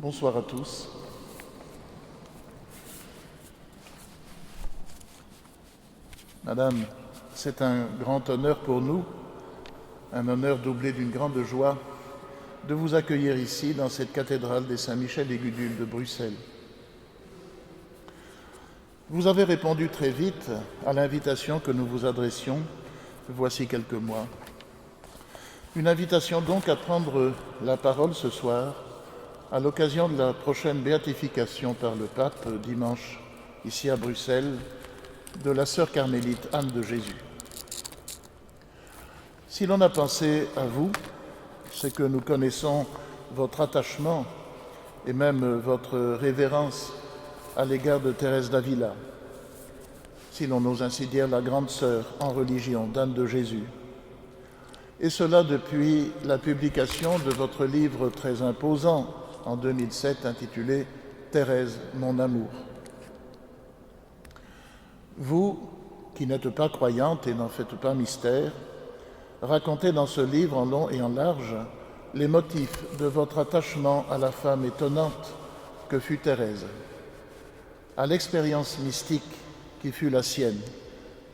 Bonsoir à tous. Madame, c'est un grand honneur pour nous, un honneur doublé d'une grande joie, de vous accueillir ici, dans cette cathédrale des Saint-Michel et Gudule de Bruxelles. Vous avez répondu très vite à l'invitation que nous vous adressions voici quelques mois. Une invitation donc à prendre la parole ce soir à l'occasion de la prochaine béatification par le pape dimanche ici à Bruxelles de la sœur carmélite Anne de Jésus. Si l'on a pensé à vous, c'est que nous connaissons votre attachement et même votre révérence à l'égard de Thérèse d'Avila, si l'on ose ainsi dire la grande sœur en religion d'Anne de Jésus. Et cela depuis la publication de votre livre très imposant en 2007 intitulé « Thérèse, mon amour ». Vous, qui n'êtes pas croyante et n'en faites pas mystère, racontez dans ce livre en long et en large les motifs de votre attachement à la femme étonnante que fut Thérèse, à l'expérience mystique qui fut la sienne,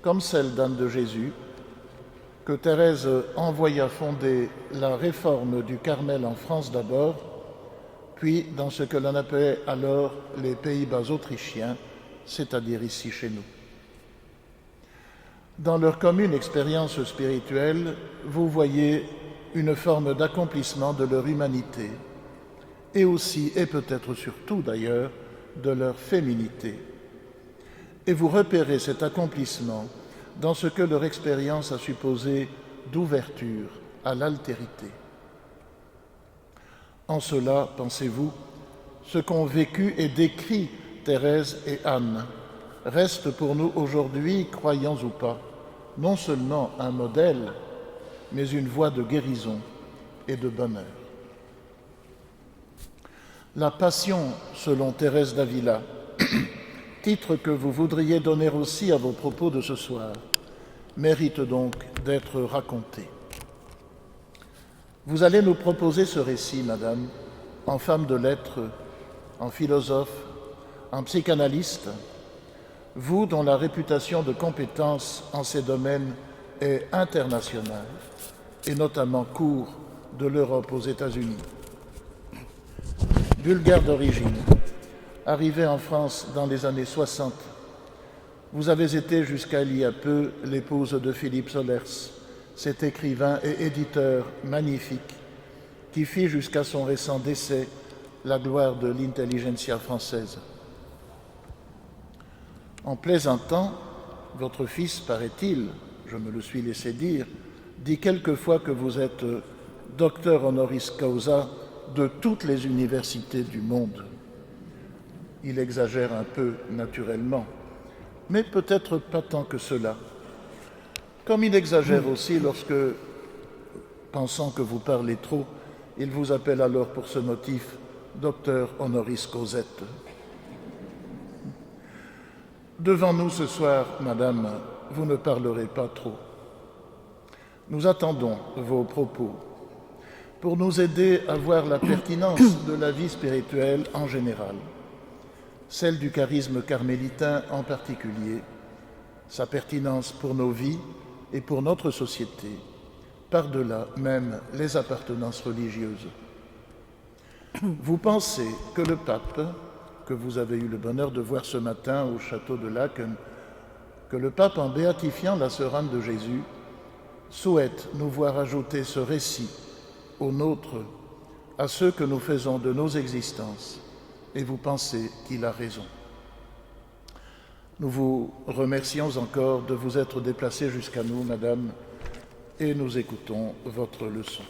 comme celle d'Anne de Jésus, que Thérèse envoya fonder la réforme du Carmel en France d'abord, puis dans ce que l'on appelait alors les Pays-Bas autrichiens, c'est-à-dire ici chez nous. Dans leur commune expérience spirituelle, vous voyez une forme d'accomplissement de leur humanité, et aussi, et peut-être surtout d'ailleurs, de leur féminité. Et vous repérez cet accomplissement dans ce que leur expérience a supposé d'ouverture à l'altérité. En cela, pensez-vous, ce qu'ont vécu et décrit Thérèse et Anne reste pour nous aujourd'hui, croyants ou pas, non seulement un modèle, mais une voie de guérison et de bonheur. La Passion selon Thérèse d'Avila, titre que vous voudriez donner aussi à vos propos de ce soir, mérite donc d'être raconté. Vous allez nous proposer ce récit, Madame, en femme de lettres, en philosophe, en psychanalyste, vous dont la réputation de compétence en ces domaines est internationale, et notamment court de l'Europe aux États-Unis. Bulgare d'origine, arrivée en France dans les années 60, vous avez été jusqu'à il y a peu l'épouse de Philippe Solers, cet écrivain et éditeur magnifique qui fit jusqu'à son récent décès la gloire de l'intelligentsia française. En plaisantant, votre fils, paraît-il, je me le suis laissé dire, dit quelquefois que vous êtes docteur honoris causa de toutes les universités du monde. Il exagère un peu, naturellement, mais peut-être pas tant que cela. Comme il exagère aussi lorsque, pensant que vous parlez trop, il vous appelle alors pour ce motif docteur honoris causette. Devant nous ce soir, Madame, vous ne parlerez pas trop. Nous attendons vos propos pour nous aider à voir la pertinence de la vie spirituelle en général, celle du charisme carmélitain en particulier, sa pertinence pour nos vies et pour notre société, par-delà même les appartenances religieuses. Vous pensez que le pape, que vous avez eu le bonheur de voir ce matin au château de Laeken, que le pape, en béatifiant la sœur Anne de Jésus, souhaite nous voir ajouter ce récit au nôtre, à ceux que nous faisons de nos existences, et vous pensez qu'il a raison. Nous vous remercions encore de vous être déplacée jusqu'à nous, Madame, et nous écoutons votre leçon.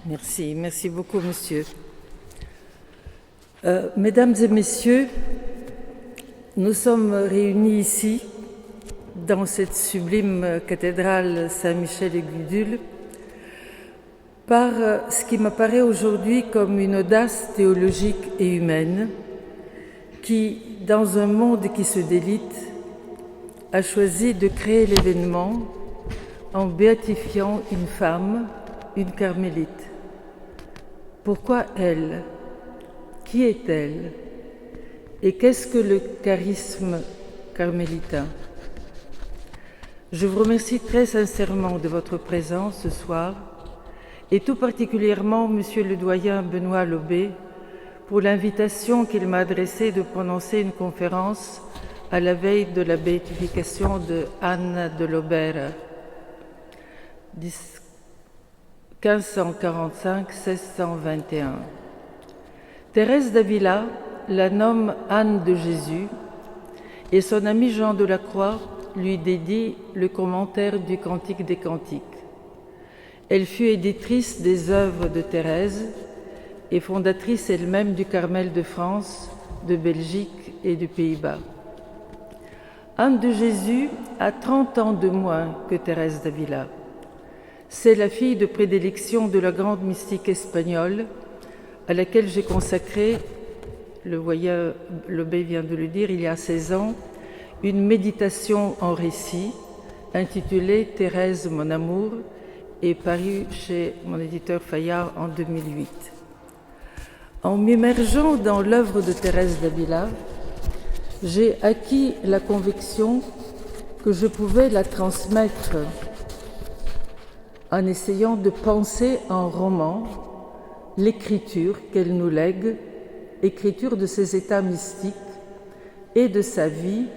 Merci beaucoup, monsieur. Mesdames et messieurs, nous sommes réunis ici, dans cette sublime cathédrale Saint-Michel et Gudule, par ce qui m'apparaît aujourd'hui comme une audace théologique et humaine qui, dans un monde qui se délite, a choisi de créer l'événement en béatifiant une femme, une carmélite. Pourquoi elle? Qui est-elle? Et qu'est-ce que le charisme carmélitain? Je vous remercie très sincèrement de votre présence ce soir, et tout particulièrement Monsieur le doyen Benoît Lobé pour l'invitation qu'il m'a adressée de prononcer une conférence à la veille de la béatification de Anne de Lobera, 1545-1621. Thérèse d'Avila la nomme Anne de Jésus et son ami Jean de la Croix lui dédie le commentaire du Cantique des Cantiques. Elle fut éditrice des œuvres de Thérèse et fondatrice elle-même du Carmel de France, de Belgique et du Pays-Bas. Anne de Jésus a 30 ans de moins que Thérèse d'Avila. C'est la fille de prédilection de la grande mystique espagnole à laquelle j'ai consacré, le Lobé vient de le dire, il y a 16 ans, une méditation en récit intitulée « Thérèse, mon amour » et parue chez mon éditeur Fayard en 2008. En m'immergeant dans l'œuvre de Thérèse d'Avila, j'ai acquis la conviction que je pouvais la transmettre en essayant de penser en roman l'écriture qu'elle nous lègue, écriture de ses états mystiques et de sa vie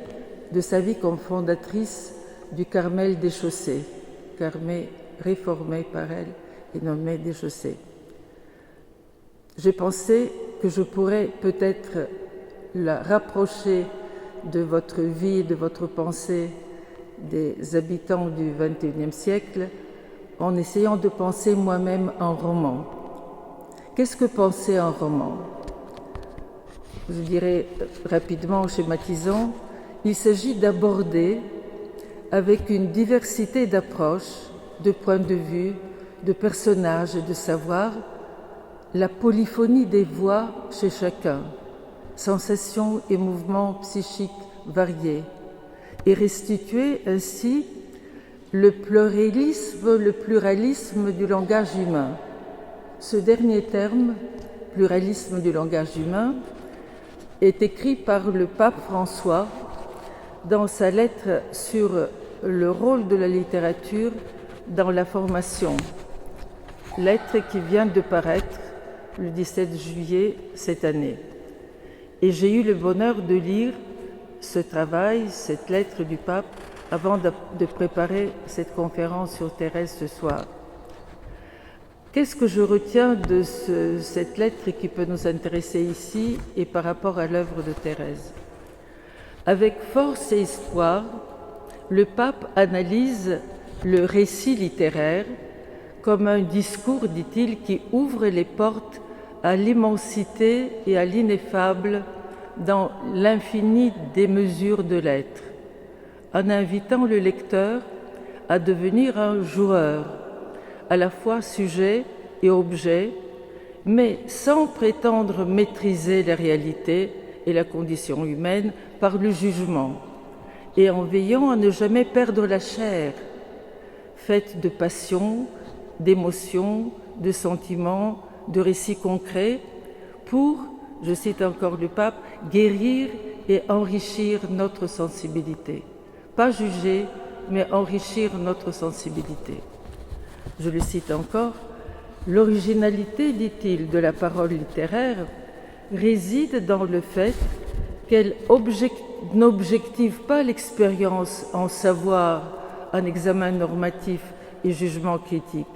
comme fondatrice du Carmel des Chaussées, Carmel réformé par elle et nommé des Chaussées. J'ai pensé que je pourrais peut-être la rapprocher de votre vie, de votre pensée des habitants du XXIe siècle en essayant de penser moi-même en roman. Qu'est-ce que penser en roman? Je dirais rapidement, en schématisant, il s'agit d'aborder avec une diversité d'approches, de points de vue, de personnages et de savoirs, la polyphonie des voix chez chacun, sensations et mouvements psychiques variés, et restituer ainsi le pluralisme du langage humain. Ce dernier terme, pluralisme du langage humain, est écrit par le pape François dans sa lettre sur le rôle de la littérature dans la formation, lettre qui vient de paraître le 17 juillet cette année. Et j'ai eu le bonheur de lire ce travail, cette lettre du pape, avant de préparer cette conférence sur Thérèse ce soir. Qu'est-ce que je retiens de cette lettre qui peut nous intéresser ici et par rapport à l'œuvre de Thérèse? Avec force et espoir, le pape analyse le récit littéraire comme un discours, dit-il, qui ouvre les portes à l'immensité et à l'ineffable dans l'infini des mesures de l'être, en invitant le lecteur à devenir un joueur, à la fois sujet et objet, mais sans prétendre maîtriser la réalité et la condition humaine par le jugement, et en veillant à ne jamais perdre la chair, faite de passion, d'émotions, de sentiments, de récits concrets, pour, je cite encore le pape, guérir et enrichir notre sensibilité. Pas juger, mais enrichir notre sensibilité. Je le cite encore, l'originalité, dit-il, de la parole littéraire réside dans le fait qu'elle n'objective pas l'expérience en savoir, en examen normatif et jugement critique,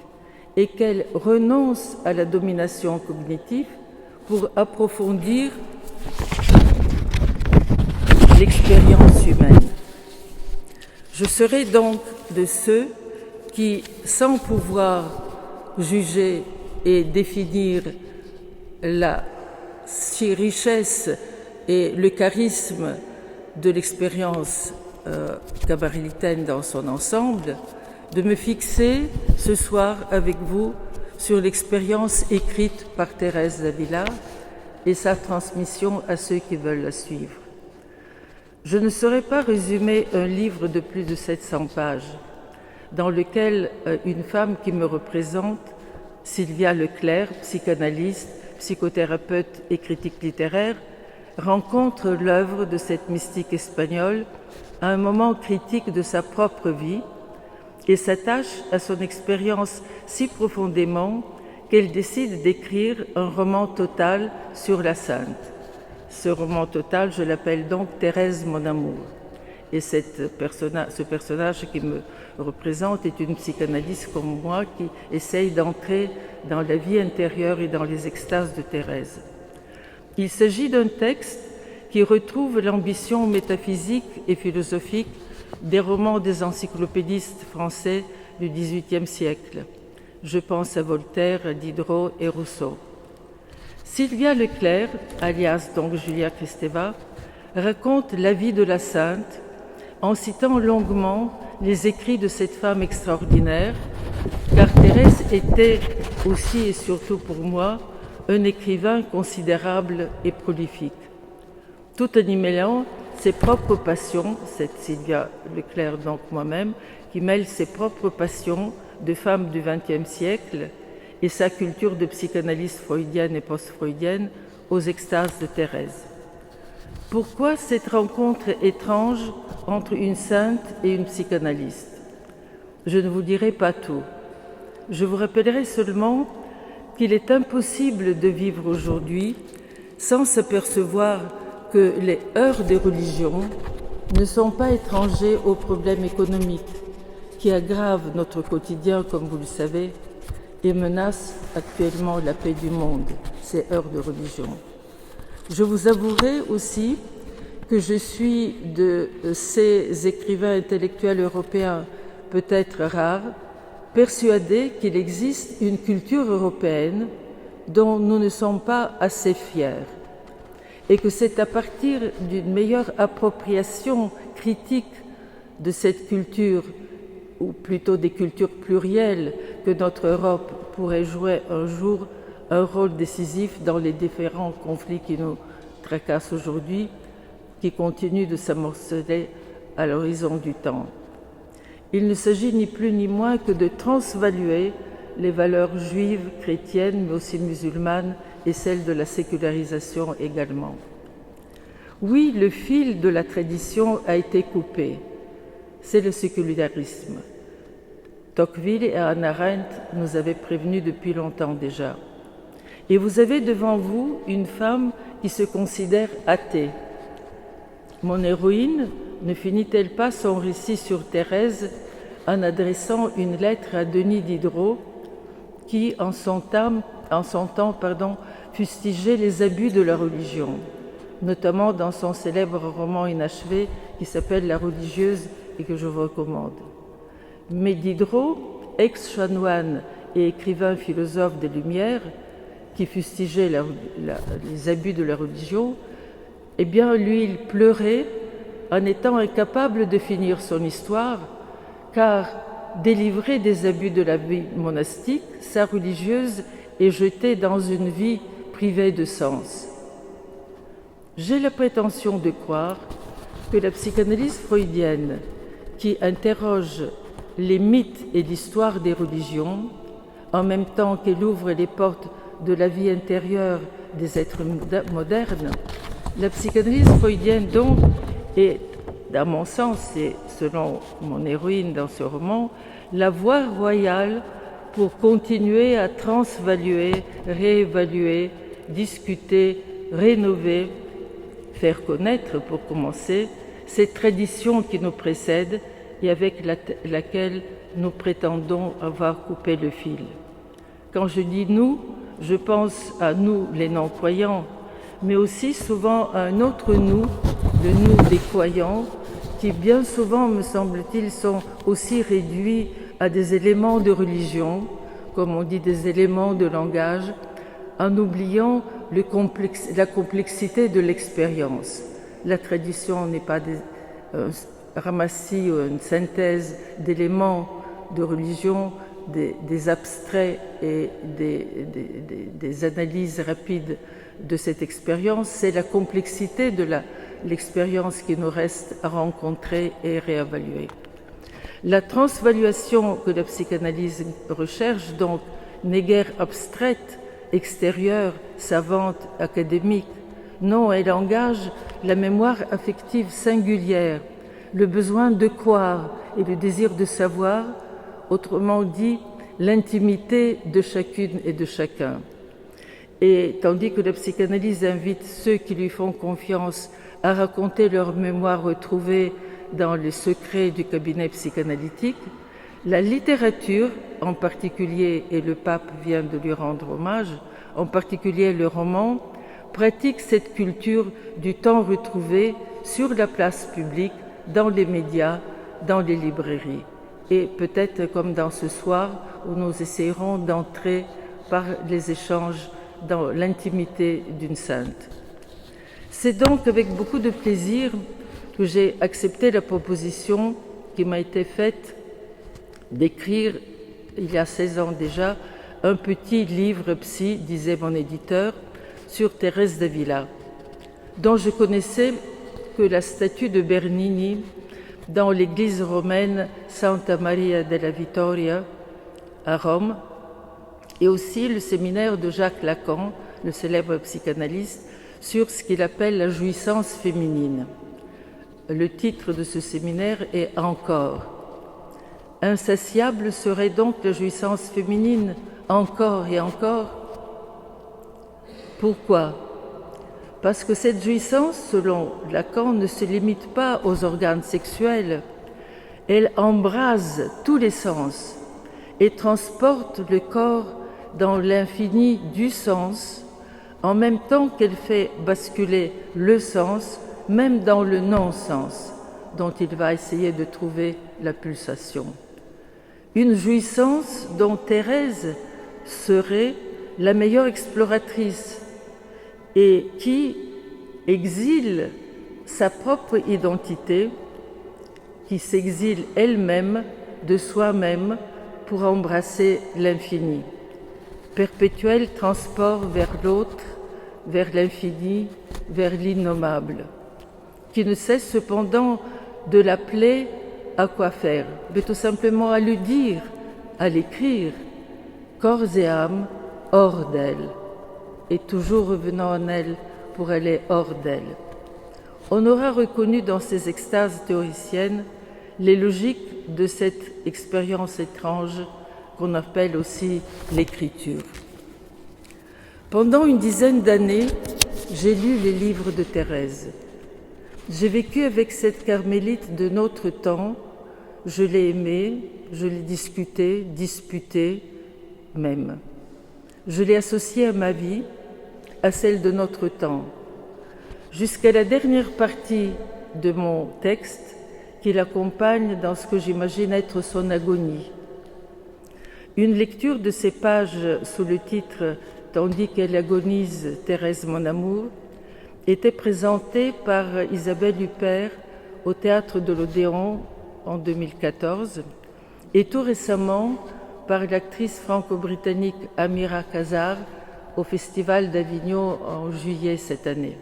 et qu'elle renonce à la domination cognitive pour approfondir l'expérience humaine. Je serai donc de ceux qui, sans pouvoir juger et définir la richesse et le charisme de l'expérience cabarélitaine dans son ensemble, de me fixer ce soir avec vous sur l'expérience écrite par Thérèse d'Avila et sa transmission à ceux qui veulent la suivre. Je ne saurais pas résumer un livre de plus de 700 pages dans lequel une femme qui me représente Sylvia Leclerc, psychanalyste, psychothérapeute et critique littéraire, rencontre l'œuvre de cette mystique espagnole à un moment critique de sa propre vie et s'attache à son expérience si profondément qu'elle décide d'écrire un roman total sur la sainte. Ce roman total, je l'appelle donc Thérèse, mon amour. Et ce personnage qui me représente est une psychanalyste comme moi qui essaye d'entrer dans la vie intérieure et dans les extases de Thérèse. Il s'agit d'un texte qui retrouve l'ambition métaphysique et philosophique des romans des encyclopédistes français du XVIIIe siècle. Je pense à Voltaire, à Diderot et Rousseau. Sylvia Leclerc, alias donc Julia Kristeva, raconte la vie de la sainte en citant longuement les écrits de cette femme extraordinaire, car Thérèse était aussi et surtout pour moi un écrivain considérable et prolifique. Tout en y mêlant ses propres passions, cette Sylvia Leclerc donc moi-même, qui mêle ses propres passions de femme du XXe siècle et sa culture de psychanalyste freudienne et post-freudienne aux extases de Thérèse. Pourquoi cette rencontre étrange entre une sainte et une psychanalyste? Je ne vous dirai pas tout. Je vous rappellerai seulement qu'il est impossible de vivre aujourd'hui sans s'apercevoir que les heurts des religions ne sont pas étrangers aux problèmes économiques qui aggravent notre quotidien, comme vous le savez, et menacent actuellement la paix du monde, ces heurts de religion. Je vous avouerai aussi que je suis de ces écrivains intellectuels européens peut-être rares, persuadés qu'il existe une culture européenne dont nous ne sommes pas assez fiers et que c'est à partir d'une meilleure appropriation critique de cette culture, ou plutôt des cultures plurielles, que notre Europe pourrait jouer un jour un rôle décisif dans les différents conflits qui nous tracassent aujourd'hui, qui continuent de s'amorceler à l'horizon du temps. Il ne s'agit ni plus ni moins que de transvaluer les valeurs juives, chrétiennes, mais aussi musulmanes, et celles de la sécularisation également. Oui, le fil de la tradition a été coupé. C'est le sécularisme. Tocqueville et Hannah Arendt nous avaient prévenus depuis longtemps déjà. Et vous avez devant vous une femme qui se considère athée. Mon héroïne ne finit-elle pas son récit sur Thérèse en adressant une lettre à Denis Diderot qui, en son temps, fustigeait les abus de la religion, notamment dans son célèbre roman inachevé qui s'appelle La religieuse et que je vous recommande. Mais Diderot, ex-chanoine et écrivain philosophe des Lumières, qui fustigeait les abus de la religion, eh bien, lui, il pleurait en étant incapable de finir son histoire, car, délivrée des abus de la vie monastique, sa religieuse est jetée dans une vie privée de sens. J'ai la prétention de croire que la psychanalyse freudienne, qui interroge les mythes et l'histoire des religions, en même temps qu'elle ouvre les portes de la vie intérieure des êtres modernes, la psychanalyse freudienne donc est, à mon sens, et selon mon héroïne dans ce roman, la voie royale pour continuer à transvaluer, réévaluer, discuter, rénover, faire connaître, pour commencer, cette tradition qui nous précède et avec laquelle nous prétendons avoir coupé le fil. Quand je dis « nous », je pense à nous, les non-croyants, mais aussi souvent à un autre nous, le nous des croyants, qui bien souvent, me semble-t-il, sont aussi réduits à des éléments de religion, comme on dit des éléments de langage, en oubliant la complexité de l'expérience. La tradition n'est pas un ramassis ou une synthèse d'éléments de religion, des abstraits et des analyses rapides de cette expérience, c'est la complexité de l'expérience qui nous reste à rencontrer et réévaluer. La transvaluation que la psychanalyse recherche donc n'est guère abstraite, extérieure, savante, académique. Non, elle engage la mémoire affective singulière, le besoin de croire et le désir de savoir, autrement dit, l'intimité de chacune et de chacun. Et tandis que la psychanalyse invite ceux qui lui font confiance à raconter leur mémoire retrouvée dans les secrets du cabinet psychanalytique, la littérature, en particulier, et le pape vient de lui rendre hommage, en particulier le roman, pratique cette culture du temps retrouvé sur la place publique, dans les médias, dans les librairies. Et peut-être comme dans ce soir, où nous essayerons d'entrer par les échanges dans l'intimité d'une sainte. C'est donc avec beaucoup de plaisir que j'ai accepté la proposition qui m'a été faite d'écrire, il y a 16 ans déjà, un petit livre psy, disait mon éditeur, sur Thérèse d'Avila, dont je connaissais que la statue de Bernini dans l'église romaine Santa Maria della Vittoria à Rome, et aussi le séminaire de Jacques Lacan, le célèbre psychanalyste, sur ce qu'il appelle la jouissance féminine. Le titre de ce séminaire est « Encore ». Insatiable serait donc la jouissance féminine, encore et encore. Pourquoi ? Parce que cette jouissance, selon Lacan, ne se limite pas aux organes sexuels. Elle embrase tous les sens et transporte le corps dans l'infini du sens, en même temps qu'elle fait basculer le sens, même dans le non-sens, dont il va essayer de trouver la pulsation. Une jouissance dont Thérèse serait la meilleure exploratrice et qui exile sa propre identité, qui s'exile elle-même de soi-même pour embrasser l'infini. Perpétuel transport vers l'autre, vers l'infini, vers l'innommable, qui ne cesse cependant de l'appeler à quoi faire, mais tout simplement à le dire, à l'écrire, corps et âme hors d'elle, et toujours revenant en elle pour aller hors d'elle. On aura reconnu dans ces extases théoriciennes les logiques de cette expérience étrange qu'on appelle aussi l'écriture. Pendant une dizaine d'années, j'ai lu les livres de Thérèse. J'ai vécu avec cette carmélite de notre temps, je l'ai aimée, je l'ai disputée même. Je l'ai associée à ma vie, à celle de notre temps, jusqu'à la dernière partie de mon texte qui l'accompagne dans ce que j'imagine être son agonie. Une lecture de ces pages sous le titre « Tandis qu'elle agonise, Thérèse mon amour » était présentée par Isabelle Huppert au Théâtre de l'Odéon en 2014 et tout récemment par l'actrice franco-britannique Amira Khazar au Festival d'Avignon en juillet cette année.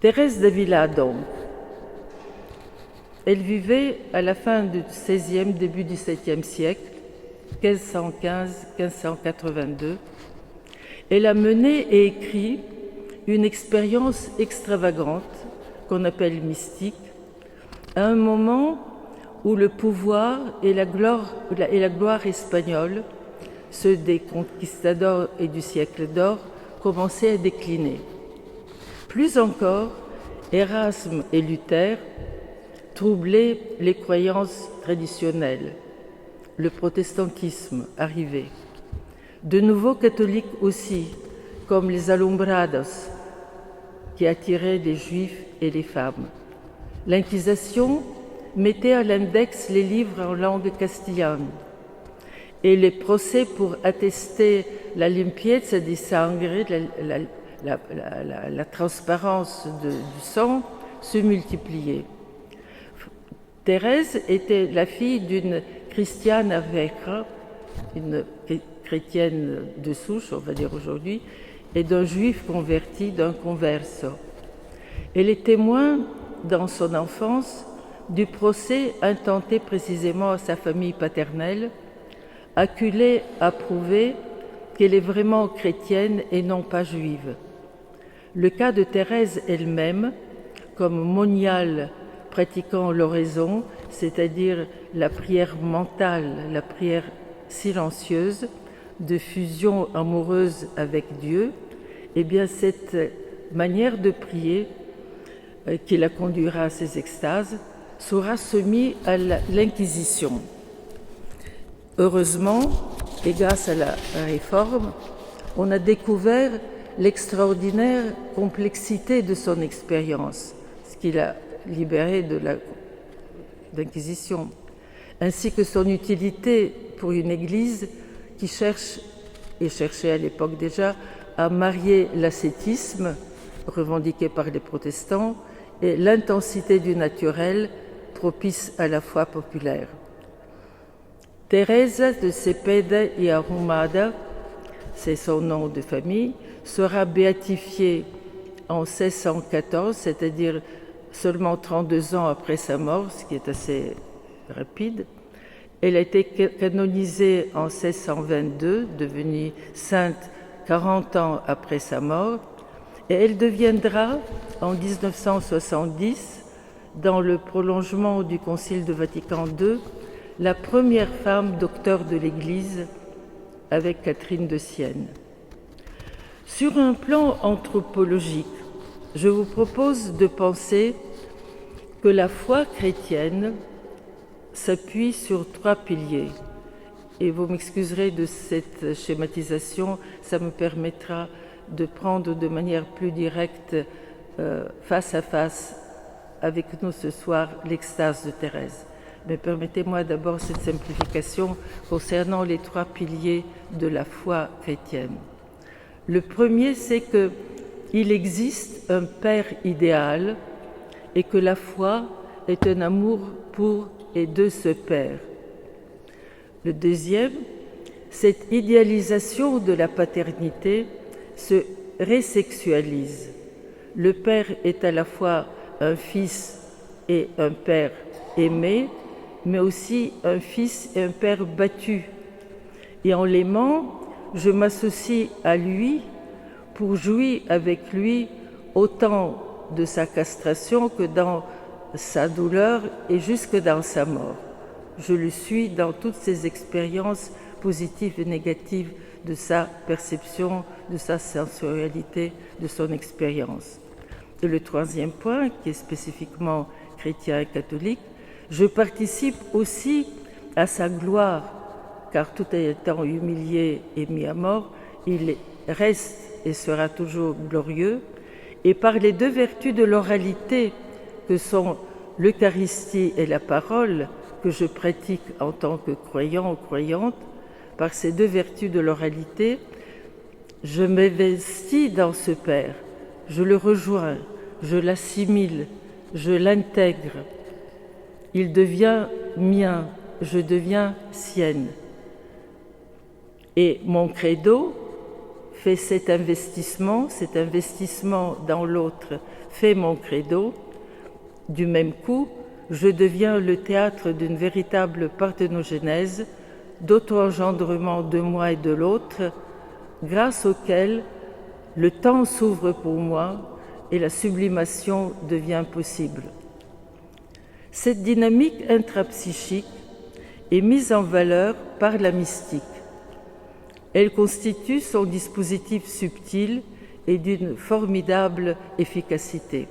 Thérèse d'Avila donc. Elle vivait à la fin du XVIe, début du XVIIe siècle, 1515-1582. Elle a mené et écrit une expérience extravagante qu'on appelle mystique, à un moment où le pouvoir et la gloire espagnole, ceux des conquistadors et du siècle d'or, commençaient à décliner. Plus encore, Erasme et Luther troublaient les croyances traditionnelles. Le protestantisme arrivait. De nouveaux catholiques aussi, comme les Alumbrados, qui attiraient les juifs et les femmes. L'Inquisition mettait à l'index les livres en langue castillane et les procès pour attester la limpieza di sangue, la transparence du sang, se multipliaient. Thérèse était la fille d'une Cristiana Vecra, une chrétienne de souche, on va dire aujourd'hui, et d'un juif converti, d'un converso. Elle est témoin, dans son enfance, du procès intenté précisément à sa famille paternelle, acculée à prouver qu'elle est vraiment chrétienne et non pas juive. Le cas de Thérèse elle-même, comme moniale pratiquant l'oraison, c'est-à-dire la prière mentale, la prière silencieuse, de fusion amoureuse avec Dieu, eh bien cette manière de prier qui la conduira à ces extases sera soumise à l'Inquisition. Heureusement, et grâce à la Réforme, on a découvert l'extraordinaire complexité de son expérience, ce qui l'a libérée de l'Inquisition, ainsi que son utilité pour une Église qui cherche, et cherchait à l'époque déjà, à marier l'ascétisme, revendiqué par les protestants, et l'intensité du naturel, propice à la foi populaire. Teresa de Cepeda y Ahumada, c'est son nom de famille, sera béatifiée en 1614, c'est-à-dire seulement 32 ans après sa mort, ce qui est assez rapide. Elle a été canonisée en 1622, devenue sainte 40 ans après sa mort, et elle deviendra en 1970, dans le prolongement du Concile de Vatican II, la première femme docteur de l'Église avec Catherine de Sienne. Sur un plan anthropologique, je vous propose de penser que la foi chrétienne s'appuie sur 3 piliers. Et vous m'excuserez de cette schématisation, ça me permettra de prendre de manière plus directe, face à face, avec nous ce soir, l'extase de Thérèse. Mais permettez-moi d'abord cette simplification concernant les 3 piliers de la foi chrétienne. Le premier, c'est qu'il existe un Père idéal et que la foi est un amour pour et de ce Père. Le deuxième, cette idéalisation de la paternité se résexualise. Le Père est à la fois un Fils et un Père aimé, mais aussi un Fils et un Père battu. Et en l'aimant, je m'associe à lui pour jouir avec lui autant de sa castration que dans sa douleur et jusque dans sa mort. Je le suis dans toutes ses expériences positives et négatives de sa perception, de sa sensorialité, de son expérience. Et le troisième point, qui est spécifiquement chrétien et catholique, je participe aussi à sa gloire, car tout étant humilié et mis à mort, il reste et sera toujours glorieux, et par les 2 vertus de l'oralité que sont l'Eucharistie et la parole, que je pratique en tant que croyant ou croyante, par ces 2 vertus de l'oralité, je m'investis dans ce Père, je le rejoins, je l'assimile, je l'intègre. Il devient mien, je deviens sienne. Et mon credo fait cet investissement dans l'autre fait mon credo. Du même coup, je deviens le théâtre d'une véritable parthénogenèse, d'auto-engendrement de moi et de l'autre, grâce auquel le temps s'ouvre pour moi et la sublimation devient possible. Cette dynamique intrapsychique est mise en valeur par la mystique. Elle constitue son dispositif subtil et d'une formidable efficacité.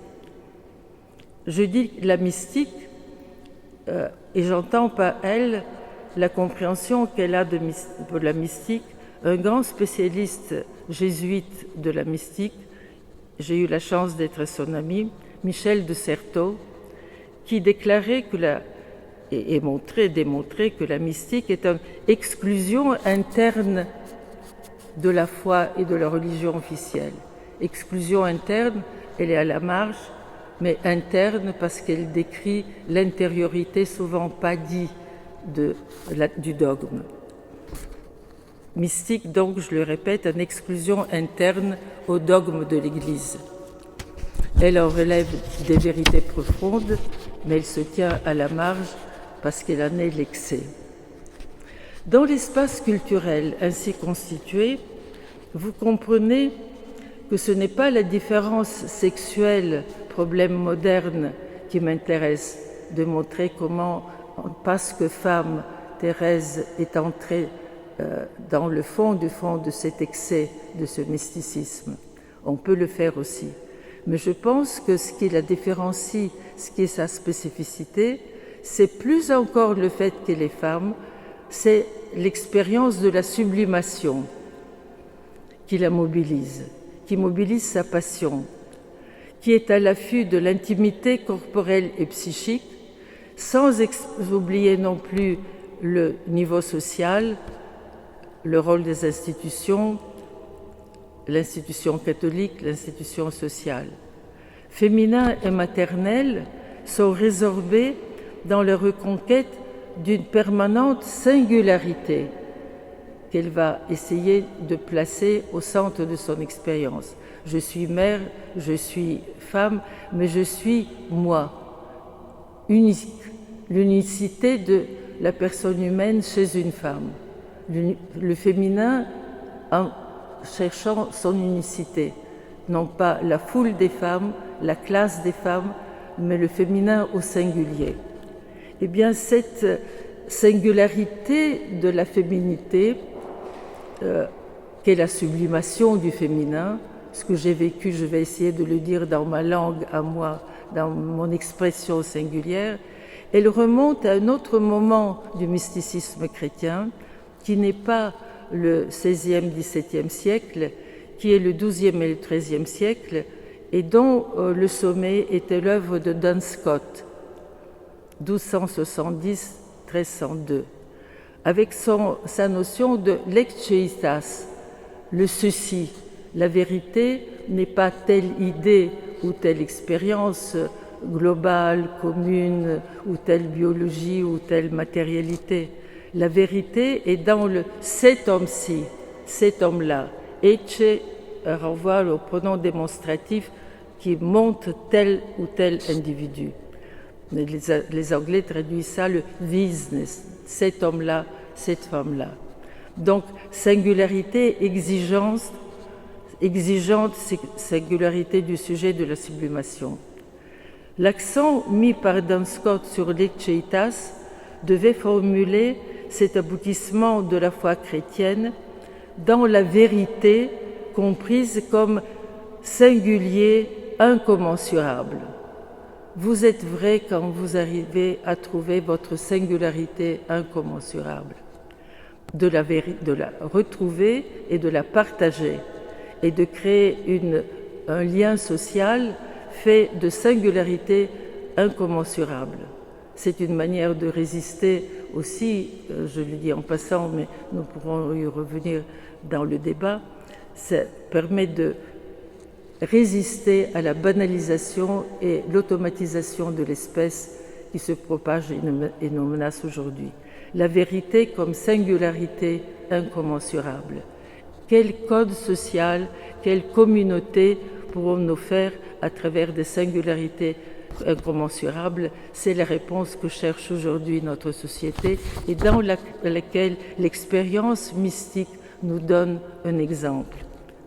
Je dis la mystique, et j'entends par elle la compréhension qu'elle a de la mystique, un grand spécialiste jésuite de la mystique, j'ai eu la chance d'être son ami, Michel de Certeau, qui déclarait et démontrait que la mystique est une exclusion interne de la foi et de la religion officielle. Exclusion interne, elle est à la marge, mais interne parce qu'elle décrit l'intériorité souvent pas dite du dogme. Mystique, donc, je le répète, une exclusion interne au dogme de l'Église. Elle en relève des vérités profondes, mais elle se tient à la marge parce qu'elle en est l'excès. Dans l'espace culturel ainsi constitué, vous comprenez que ce n'est pas la différence sexuelle, problème moderne, qui m'intéresse, de montrer comment, parce que femme, Thérèse est entrée dans le fond de cet excès, de ce mysticisme. On peut le faire aussi. Mais je pense que ce qui la différencie, ce qui est sa spécificité, c'est plus encore le fait qu'elle est femme, c'est l'expérience de la sublimation qui la mobilise, qui mobilise sa passion, qui est à l'affût de l'intimité corporelle et psychique, sans oublier non plus le niveau social, le rôle des institutions, l'institution catholique, l'institution sociale. Féminin et maternel sont résorbés dans la reconquête d'une permanente singularité qu'elle va essayer de placer au centre de son expérience. Je suis mère, je suis femme, mais je suis moi, unique, l'unicité de la personne humaine chez une femme. Le féminin en cherchant son unicité, non pas la foule des femmes, la classe des femmes, mais le féminin au singulier. Eh bien, cette singularité de la féminité, qu'est la sublimation du féminin, ce que j'ai vécu, je vais essayer de le dire dans ma langue à moi, dans mon expression singulière, elle remonte à un autre moment du mysticisme chrétien, qui n'est pas le XVIe, XVIIe siècle, qui est le XIIe et le XIIIe siècle, et dont le sommet était l'œuvre de Duns Scotus, 1270-1302, avec sa notion de l'excheitas, le ceci. La vérité n'est pas telle idée ou telle expérience globale, commune, ou telle biologie ou telle matérialité. La vérité est dans le « cet homme-ci », cet homme-là. Ecce renvoie au pronom démonstratif qui montre tel ou tel individu. Les Anglais traduisent ça le « visness », cet homme-là, cette femme-là. Donc, singularité, exigeante, singularité du sujet de la sublimation. L'accent mis par Duns Scotus sur l'excheitas devait formuler cet aboutissement de la foi chrétienne dans la vérité comprise comme singulier, incommensurable. Vous êtes vrai quand vous arrivez à trouver votre singularité incommensurable, de la retrouver et de la partager, et de créer un lien social fait de singularité incommensurable. C'est une manière de résister aussi, je le dis en passant, mais nous pourrons y revenir dans le débat, ça permet de résister à la banalisation et l'automatisation de l'espèce qui se propage et nous menace aujourd'hui. La vérité comme singularité incommensurable. Quel code social, quelle communauté pourrons-nous faire à travers des singularités incommensurables? C'est la réponse que cherche aujourd'hui notre société et dans laquelle l'expérience mystique nous donne un exemple,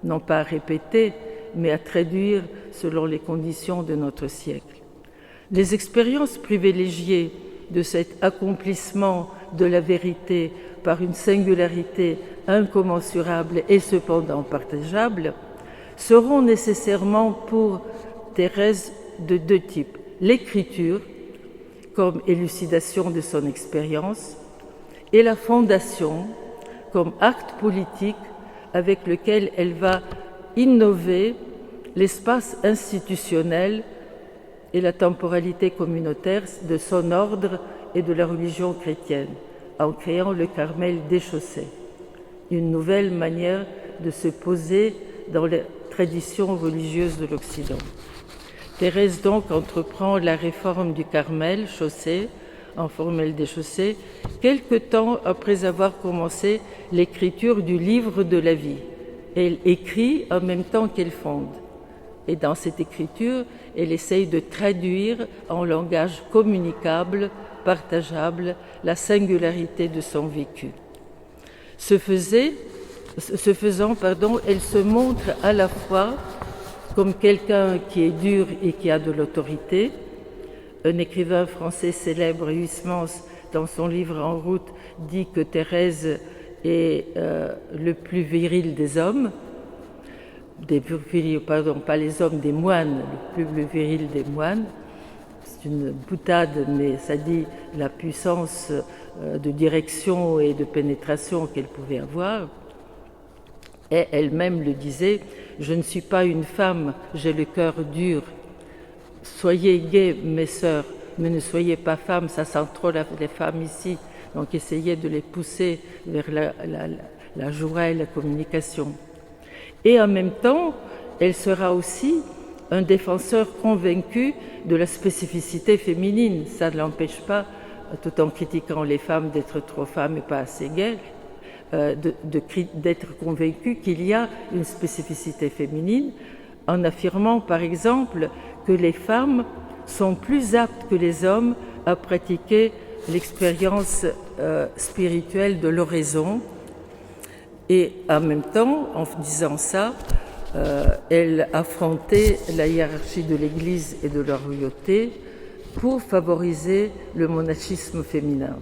non pas à répéter, mais à traduire selon les conditions de notre siècle. Les expériences privilégiées de cet accomplissement de la vérité par une singularité incommensurable et cependant partageable seront nécessairement pour Thérèse de deux types. L'écriture, comme élucidation de son expérience, et la fondation, comme acte politique avec lequel elle va innover l'espace institutionnel et la temporalité communautaire de son ordre et de la religion chrétienne, en créant le Carmel déchaussé, une nouvelle manière de se poser dans les traditions religieuses de l'Occident. Thérèse donc entreprend la réforme du Carmel chaussé, en formelle déchaussée, quelque temps après avoir commencé l'écriture du livre de la vie. Elle écrit en même temps qu'elle fonde. Et dans cette écriture, elle essaye de traduire en langage communicable, partageable, la singularité de son vécu. Ce faisant, elle se montre à la fois comme quelqu'un qui est dur et qui a de l'autorité. Un écrivain français célèbre, Huysmans, dans son livre En route, dit que Thérèse est le plus viril des hommes, pas les hommes, des moines, le plus viril des moines. C'est une boutade, mais ça dit la puissance de direction et de pénétration qu'elle pouvait avoir. Et elle-même le disait, « Je ne suis pas une femme, j'ai le cœur dur. Soyez gaies, mes sœurs, mais ne soyez pas femmes, ça sent trop les femmes ici. » Donc essayez de les pousser vers la joie et la communication. Et en même temps, elle sera aussi un défenseur convaincu de la spécificité féminine. Ça ne l'empêche pas, tout en critiquant les femmes, d'être trop femmes et pas assez gaies, d'être convaincu qu'il y a une spécificité féminine, en affirmant par exemple que les femmes sont plus aptes que les hommes à pratiquer l'expérience spirituelle de l'oraison. Et en même temps, en disant ça, elle affrontait la hiérarchie de l'Église et de la royauté pour favoriser le monachisme féminin.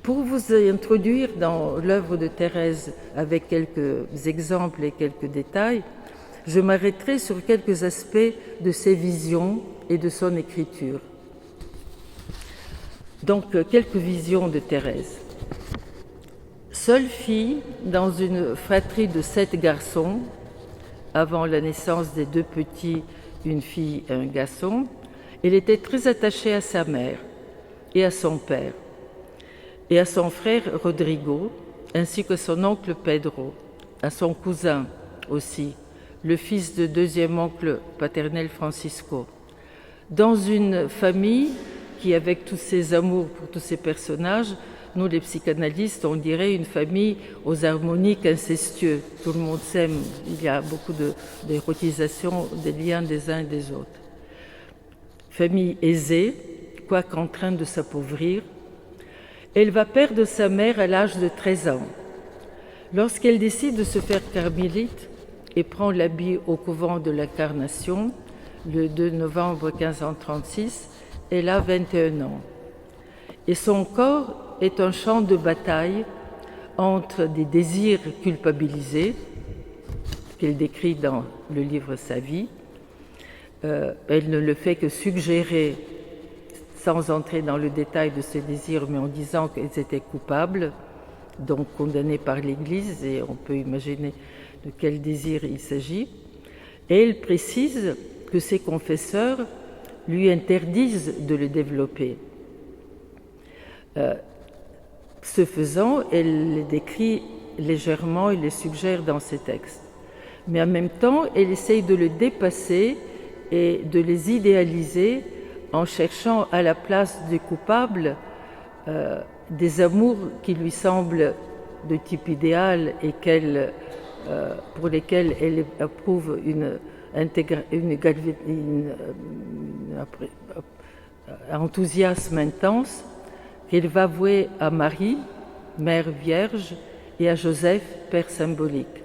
Pour vous introduire dans l'œuvre de Thérèse avec quelques exemples et quelques détails, je m'arrêterai sur quelques aspects de ses visions et de son écriture. Donc, quelques visions de Thérèse. Seule fille dans une fratrie de 7 garçons, avant la naissance des 2 petits, une fille et un garçon, elle était très attachée à sa mère et à son père, et à son frère Rodrigo, ainsi que son oncle Pedro, à son cousin aussi, le fils de 2e oncle paternel Francisco. Dans une famille qui, avec tous ses amours pour tous ces personnages, nous les psychanalystes, on dirait une famille aux harmoniques incestueux. Tout le monde s'aime, il y a beaucoup d'érotisation des liens des uns et des autres. Famille aisée, quoique en train de s'appauvrir. Elle va perdre sa mère à l'âge de 13 ans. Lorsqu'elle décide de se faire carmélite et prend l'habit au couvent de l'Incarnation, le 2 novembre 1536, elle a 21 ans. Et son corps est un champ de bataille entre des désirs culpabilisés, qu'elle décrit dans le livre Sa vie. Elle ne le fait que suggérer, sans entrer dans le détail de ses désirs, mais en disant qu'elles étaient coupables, donc condamnées par l'Église, et on peut imaginer de quel désir il s'agit. Et elle précise que ses confesseurs lui interdisent de le développer. Ce faisant, elle les décrit légèrement et les suggère dans ses textes. Mais en même temps, elle essaye de le dépasser et de les idéaliser en cherchant à la place des coupables des amours qui lui semblent de type idéal et pour lesquels elle approuve un enthousiasme intense, qu'elle va vouer à Marie, Mère Vierge, et à Joseph, Père symbolique.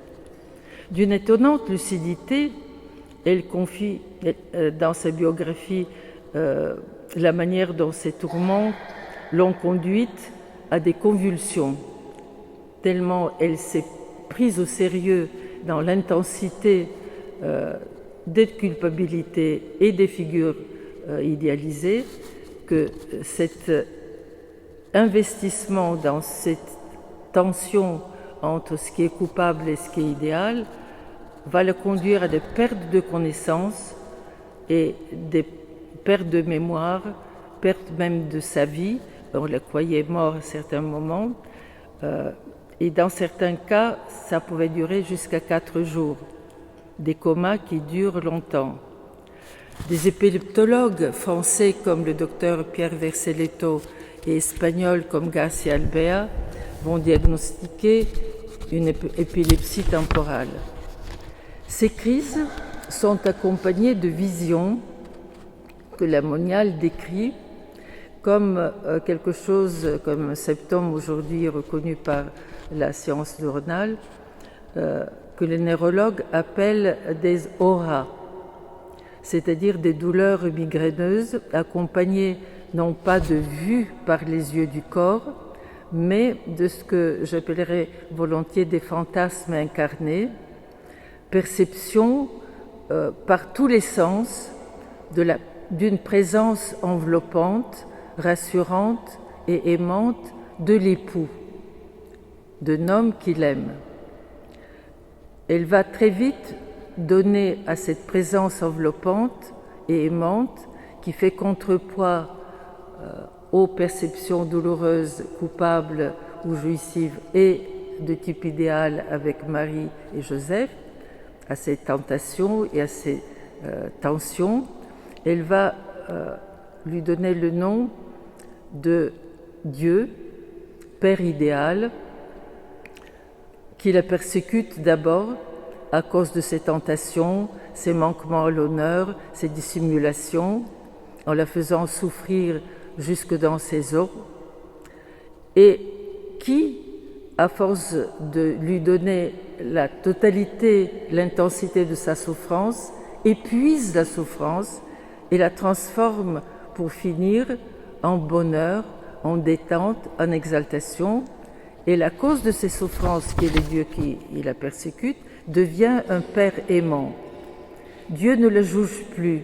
D'une étonnante lucidité, elle confie dans sa biographie la manière dont ces tourments l'ont conduite à des convulsions, tellement elle s'est prise au sérieux dans l'intensité des culpabilités et des figures idéalisées, que cet investissement dans cette tension entre ce qui est coupable et ce qui est idéal va le conduire à des pertes de connaissances et des pertes de mémoire, pertes même de sa vie. On le croyait mort à certains moments, et dans certains cas, ça pouvait durer jusqu'à 4 jours, des comas qui durent longtemps. Des épileptologues français comme le docteur Pierre Verceletto et espagnols comme Garcia Albea vont diagnostiquer une épilepsie temporale. Ces crises sont accompagnées de visions que la Monial décrit comme quelque chose, comme un symptôme aujourd'hui reconnu par la science neuronale, que les neurologues appellent des auras, c'est-à-dire des douleurs migraineuses accompagnées non pas de vue par les yeux du corps, mais de ce que j'appellerais volontiers des fantasmes incarnés, perception par tous les sens d'une présence enveloppante, rassurante et aimante de l'époux, d'un homme qu'il aime. Elle va très vite donner à cette présence enveloppante et aimante qui fait contrepoids aux perceptions douloureuses, coupables ou jouissives et de type idéal avec Marie et Joseph, à ces tentations et à ces tensions. Elle va lui donner le nom de Dieu, Père idéal, qui la persécute d'abord à cause de ses tentations, ses manquements à l'honneur, ses dissimulations, en la faisant souffrir jusque dans ses os, et qui, à force de lui donner la totalité, l'intensité de sa souffrance, épuise la souffrance et la transforme pour finir en bonheur, en détente, en exaltation. Et la cause de ces souffrances, qui est le Dieu qui la persécute, devient un Père aimant. Dieu ne la juge plus,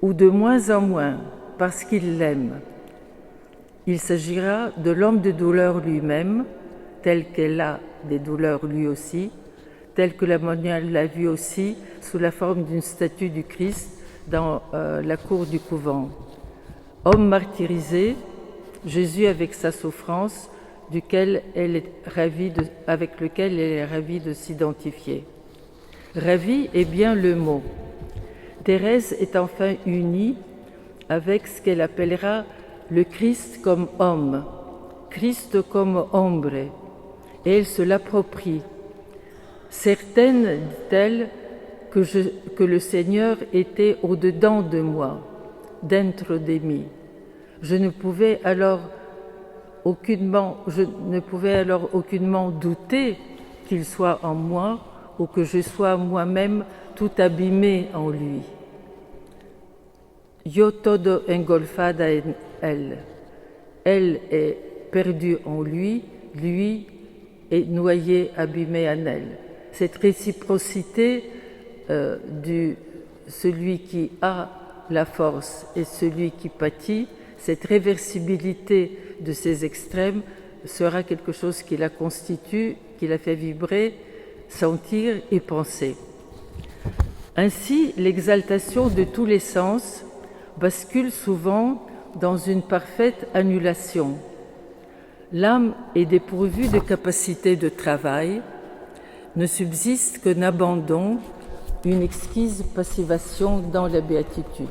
ou de moins en moins, parce qu'il l'aime. Il s'agira de l'homme de douleur lui-même, tel qu'elle a des douleurs lui aussi, tel que la moniale l'a vu aussi sous la forme d'une statue du Christ dans la cour du couvent. Homme martyrisé, Jésus avec sa souffrance, avec lequel elle est ravie de s'identifier. Ravie est bien le mot. Thérèse est enfin unie avec ce qu'elle appellera le Christ comme homme, Christ comme hombre, et elle se l'approprie. Certaine, dit-elle, que le Seigneur était au-dedans de moi, dentro de mi. Je ne pouvais alors aucunement douter qu'il soit en moi ou que je sois moi-même tout abîmé en lui. Yo todo engolfada en elle. Elle est perdue en lui, lui est noyé, abîmé en elle. Cette réciprocité du celui qui a la force et celui qui pâtit, cette réversibilité de ces extrêmes sera quelque chose qui la constitue, qui la fait vibrer, sentir et penser. Ainsi, l'exaltation de tous les sens bascule souvent dans une parfaite annulation. L'âme est dépourvue de capacité de travail, ne subsiste qu'un abandon, une exquise passivation dans la béatitude.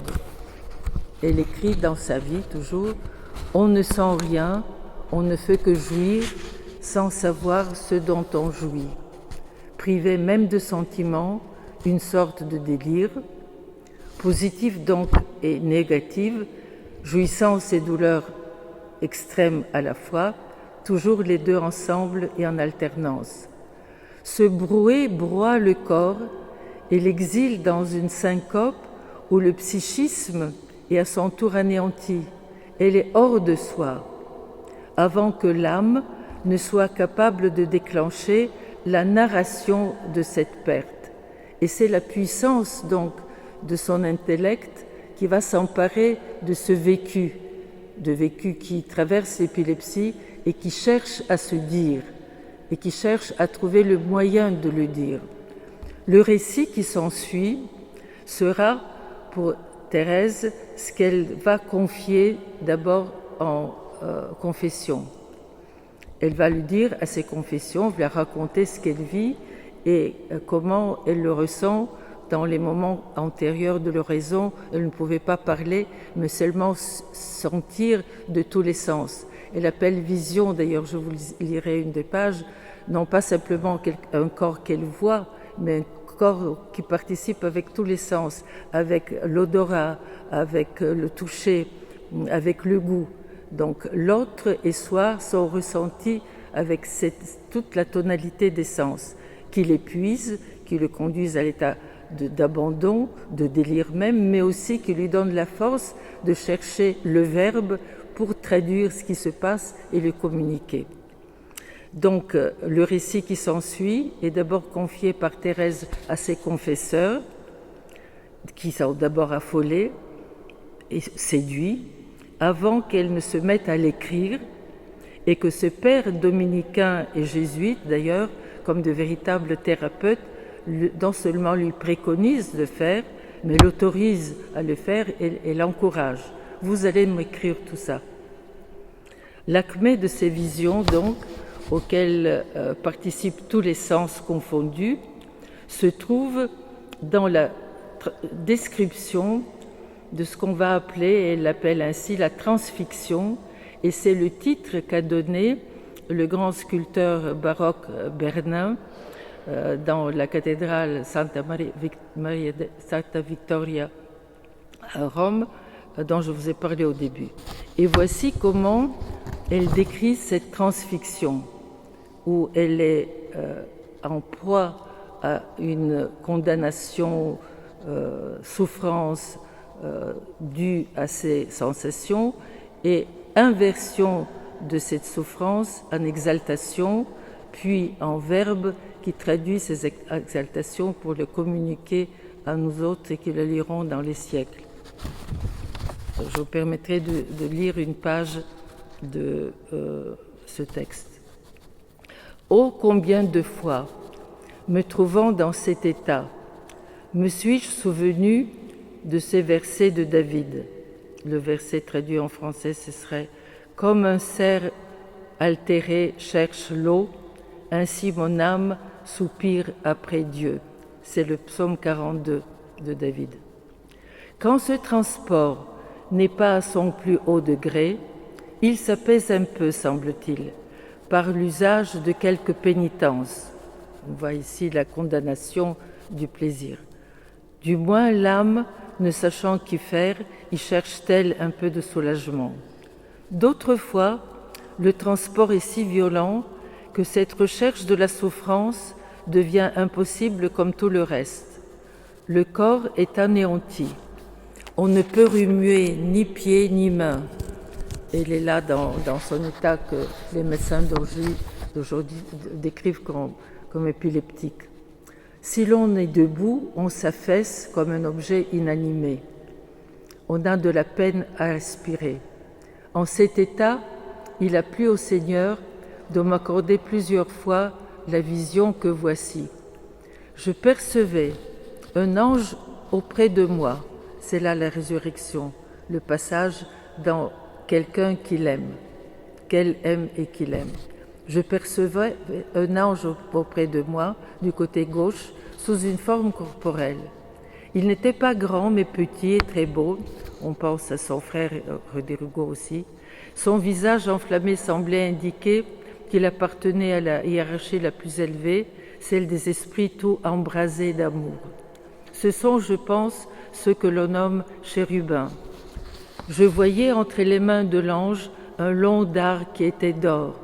Elle écrit dans sa vie toujours « On ne sent rien, on ne fait que jouir sans savoir ce dont on jouit. Privé même de sentiments, une sorte de délire, positive donc et négative, jouissance et douleur extrêmes à la fois, toujours les deux ensemble et en alternance. Ce brouet broie le corps et l'exile dans une syncope où le psychisme est à son tour anéanti. Elle est hors de soi, avant que l'âme ne soit capable de déclencher la narration de cette perte. Et c'est la puissance donc de son intellect qui va s'emparer de ce vécu qui traverse l'épilepsie et qui cherche à se dire, et qui cherche à trouver le moyen de le dire. Le récit qui s'ensuit sera pour Thérèse ce qu'elle va confier d'abord en confession. Elle va lui dire à ses confessions, lui raconter ce qu'elle vit et comment elle le ressent dans les moments antérieurs de l'oraison. Elle ne pouvait pas parler, mais seulement sentir de tous les sens. Elle appelle vision, d'ailleurs je vous lirai une des pages, non pas simplement un corps qu'elle voit, mais un corps qui participe avec tous les sens, avec l'odorat, avec le toucher, avec le goût. Donc l'autre et soi sont ressentis avec toute la tonalité des sens qui l'épuisent, qui le conduisent à l'état d'abandon, de délire même, mais aussi qui lui donnent la force de chercher le verbe pour traduire ce qui se passe et le communiquer. Donc le récit qui s'ensuit est d'abord confié par Thérèse à ses confesseurs, qui sont d'abord affolés et séduits, avant qu'elle ne se mette à l'écrire, et que ce père dominicain et jésuite, d'ailleurs, comme de véritables thérapeutes, non seulement lui préconise de faire, mais l'autorise à le faire et l'encourage. Vous allez m'écrire tout ça. L'acmé de ces visions, donc, auxquelles participent tous les sens confondus, se trouve dans la description de ce qu'on va appeler, elle l'appelle ainsi, la transfixion, et c'est le titre qu'a donné le grand sculpteur baroque bernin dans la cathédrale Santa Victoria à Rome, dont je vous ai parlé au début. Et voici comment elle décrit cette transfixion, où elle est en proie à une condamnation, souffrance due à ses sensations, et inversion de cette souffrance en exaltation, puis en verbe qui traduit ces exaltations pour le communiquer à nous autres et qui le lirons dans les siècles. Je vous permettrai de lire une page de ce texte. Oh, combien de fois, me trouvant dans cet état, me suis-je souvenu de ces versets de David. Le verset traduit en français, ce serait « Comme un cerf altéré cherche l'eau, ainsi mon âme soupire après Dieu ». C'est le psaume 42 de David. Quand ce transport n'est pas à son plus haut degré, il s'apaise un peu, semble-t-il, par l'usage de quelques pénitences. On voit ici la condamnation du plaisir. Du moins, l'âme, ne sachant qu'y faire, y cherche-t-elle un peu de soulagement. D'autres fois, le transport est si violent que cette recherche de la souffrance devient impossible comme tout le reste. Le corps est anéanti. On ne peut remuer ni pieds ni mains. Elle est là dans son état que les médecins d'aujourd'hui décrivent comme épileptique. Si l'on est debout, on s'affaisse comme un objet inanimé. On a de la peine à respirer. En cet état, il a plu au Seigneur de m'accorder plusieurs fois la vision que voici. Je percevais un ange auprès de moi. C'est là la résurrection, le passage dans quelqu'un qu'il aime, qu'elle aime et qu'il aime. Je percevais un ange auprès de moi, du côté gauche, sous une forme corporelle. Il n'était pas grand, mais petit et très beau. On pense à son frère Rodrigo aussi. Son visage enflammé semblait indiquer qu'il appartenait à la hiérarchie la plus élevée, celle des esprits tout embrasés d'amour. Ce sont, je pense, ceux que l'on nomme chérubins. Je voyais entre les mains de l'ange un long dard qui était d'or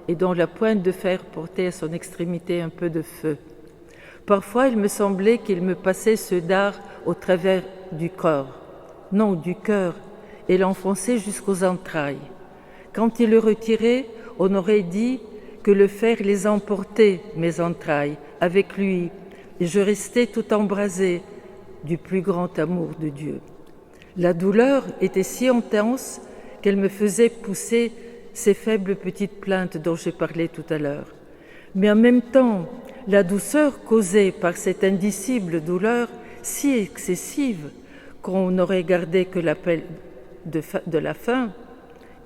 et dont la pointe de fer portait à son extrémité un peu de feu. Parfois, il me semblait qu'il me passait ce dard au travers du corps, non du cœur, et l'enfonçait jusqu'aux entrailles. Quand il le retirait, on aurait dit que le fer les emportait, mes entrailles, avec lui, et je restais tout embrasé du plus grand amour de Dieu. La douleur était si intense qu'elle me faisait pousser ces faibles petites plaintes dont j'ai parlé tout à l'heure. Mais en même temps, la douceur causée par cette indicible douleur si excessive qu'on n'aurait gardé que l'appel de la faim,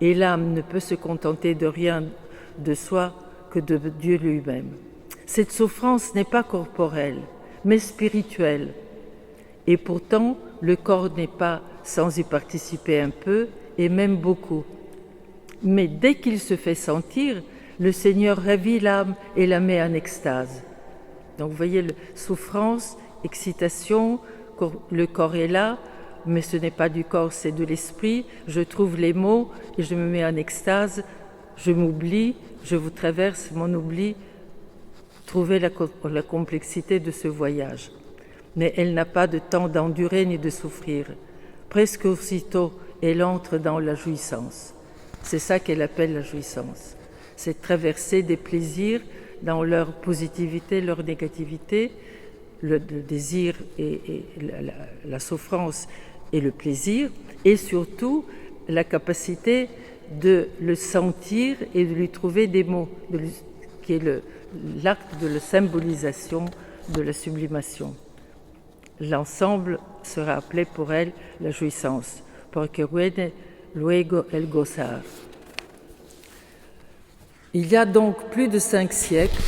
et l'âme ne peut se contenter de rien de soi que de Dieu lui-même. Cette souffrance n'est pas corporelle, mais spirituelle. Et pourtant, le corps n'est pas sans y participer un peu, et même beaucoup. Mais dès qu'il se fait sentir, le Seigneur ravit l'âme et la met en extase. Donc vous voyez, souffrance, excitation, le corps est là, mais ce n'est pas du corps, c'est de l'esprit. Je trouve les mots et je me mets en extase. Je m'oublie, je vous traverse mon oubli. Trouvez la complexité de ce voyage. Mais elle n'a pas de temps d'endurer ni de souffrir. Presque aussitôt, elle entre dans la jouissance. C'est ça qu'elle appelle la jouissance. C'est traverser des plaisirs dans leur positivité, leur négativité, le désir et la souffrance et le plaisir, et surtout la capacité de le sentir et de lui trouver des mots, qui est l'acte de la symbolisation, de la sublimation. L'ensemble sera appelé pour elle la jouissance, porque viene luego el gozar. Il y a donc plus de 5 siècles,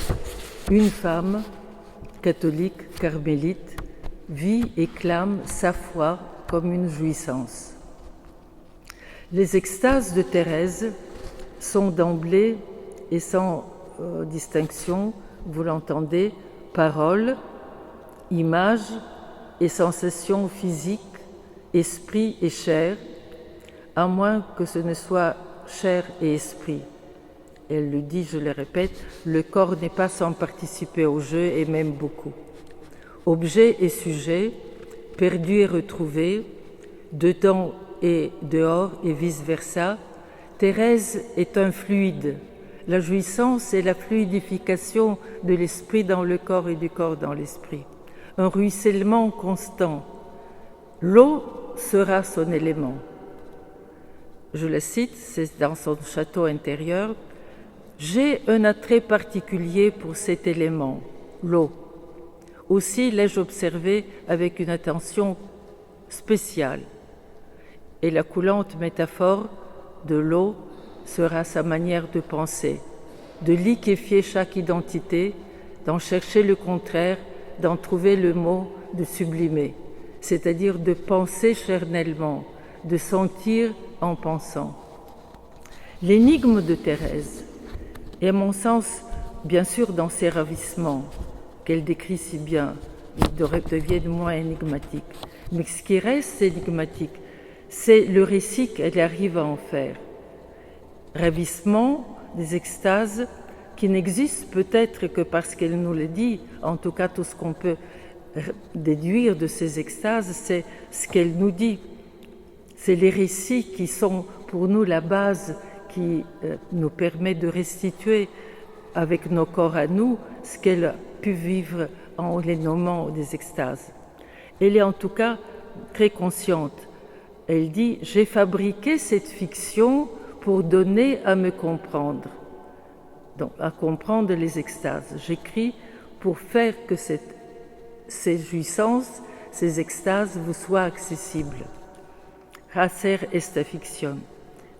une femme catholique carmélite vit et clame sa foi comme une jouissance. Les extases de Thérèse sont d'emblée et sans distinction, vous l'entendez, paroles, images et sensations physiques, esprit et chair, à moins que ce ne soit chair et esprit. Elle le dit, je le répète, le corps n'est pas sans participer au jeu et même beaucoup. Objet et sujet, perdu et retrouvé, dedans et dehors et vice-versa, Thérèse est un fluide. La jouissance est la fluidification de l'esprit dans le corps et du corps dans l'esprit. Un ruissellement constant. L'eau sera son élément. Je la cite, c'est dans son château intérieur. J'ai un attrait particulier pour cet élément, l'eau. Aussi l'ai-je observé avec une attention spéciale. Et la coulante métaphore de l'eau sera sa manière de penser, de liquéfier chaque identité, d'en chercher le contraire, d'en trouver le mot, de sublimer, c'est-à-dire de penser charnellement, de sentir en pensant. L'énigme de Thérèse est, à mon sens, bien sûr dans ses ravissements, qu'elle décrit si bien, ils deviennent moins énigmatiques. Mais ce qui reste énigmatique, c'est le récit qu'elle arrive à en faire. Ravissement, des extases qui n'existent peut-être que parce qu'elle nous le dit. En tout cas, tout ce qu'on peut déduire de ces extases, c'est ce qu'elle nous dit. C'est les récits qui sont pour nous la base qui nous permet de restituer avec nos corps à nous ce qu'elle a pu vivre en les nommant des extases. Elle est en tout cas très consciente. Elle dit « J'ai fabriqué cette fiction pour donner à me comprendre ». Donc, à comprendre les extases. J'écris pour faire que ces jouissances, ces extases vous soient accessibles. Hacer esta ficción.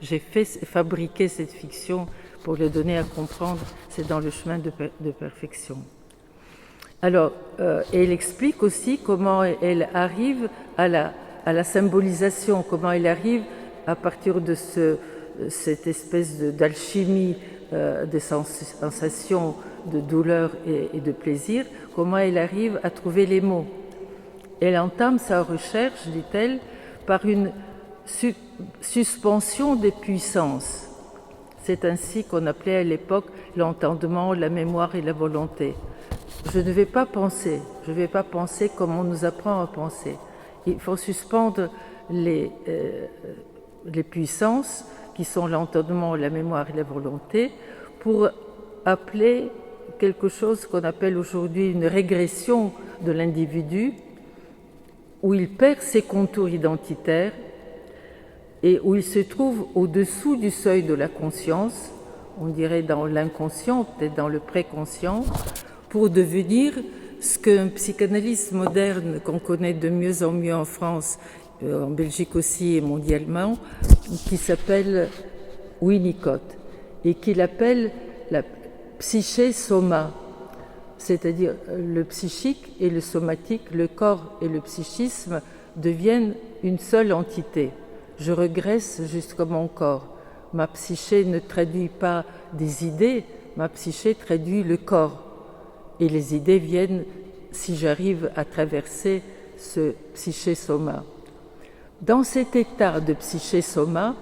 J'ai fabriqué cette fiction pour le donner à comprendre, c'est dans le chemin de perfection. Alors, elle explique aussi comment elle arrive à la symbolisation, comment elle arrive à partir de cette espèce d'alchimie de sensations, de douleur et de plaisir, comment elle arrive à trouver les mots. Elle entame sa recherche, dit-elle, par une suspension des puissances. C'est ainsi qu'on appelait à l'époque l'entendement, la mémoire et la volonté. Je ne vais pas penser comme on nous apprend à penser. Il faut suspendre les puissances qui sont l'entendement, la mémoire et la volonté pour appeler quelque chose qu'on appelle aujourd'hui une régression de l'individu où il perd ses contours identitaires et où il se trouve au-dessous du seuil de la conscience, on dirait dans l'inconscient, peut-être dans le préconscient, pour devenir ce qu'un psychanalyste moderne qu'on connaît de mieux en mieux en France, en Belgique aussi et mondialement, qui s'appelle Winnicott et qu'il appelle la psyché soma, c'est-à-dire le psychique et le somatique, le corps et le psychisme deviennent une seule entité. Je regresse jusqu'à mon corps. Ma psyché ne traduit pas des idées, ma psyché traduit le corps. Et les idées viennent si j'arrive à traverser ce psyché soma. Dans cet état de psyché-soma,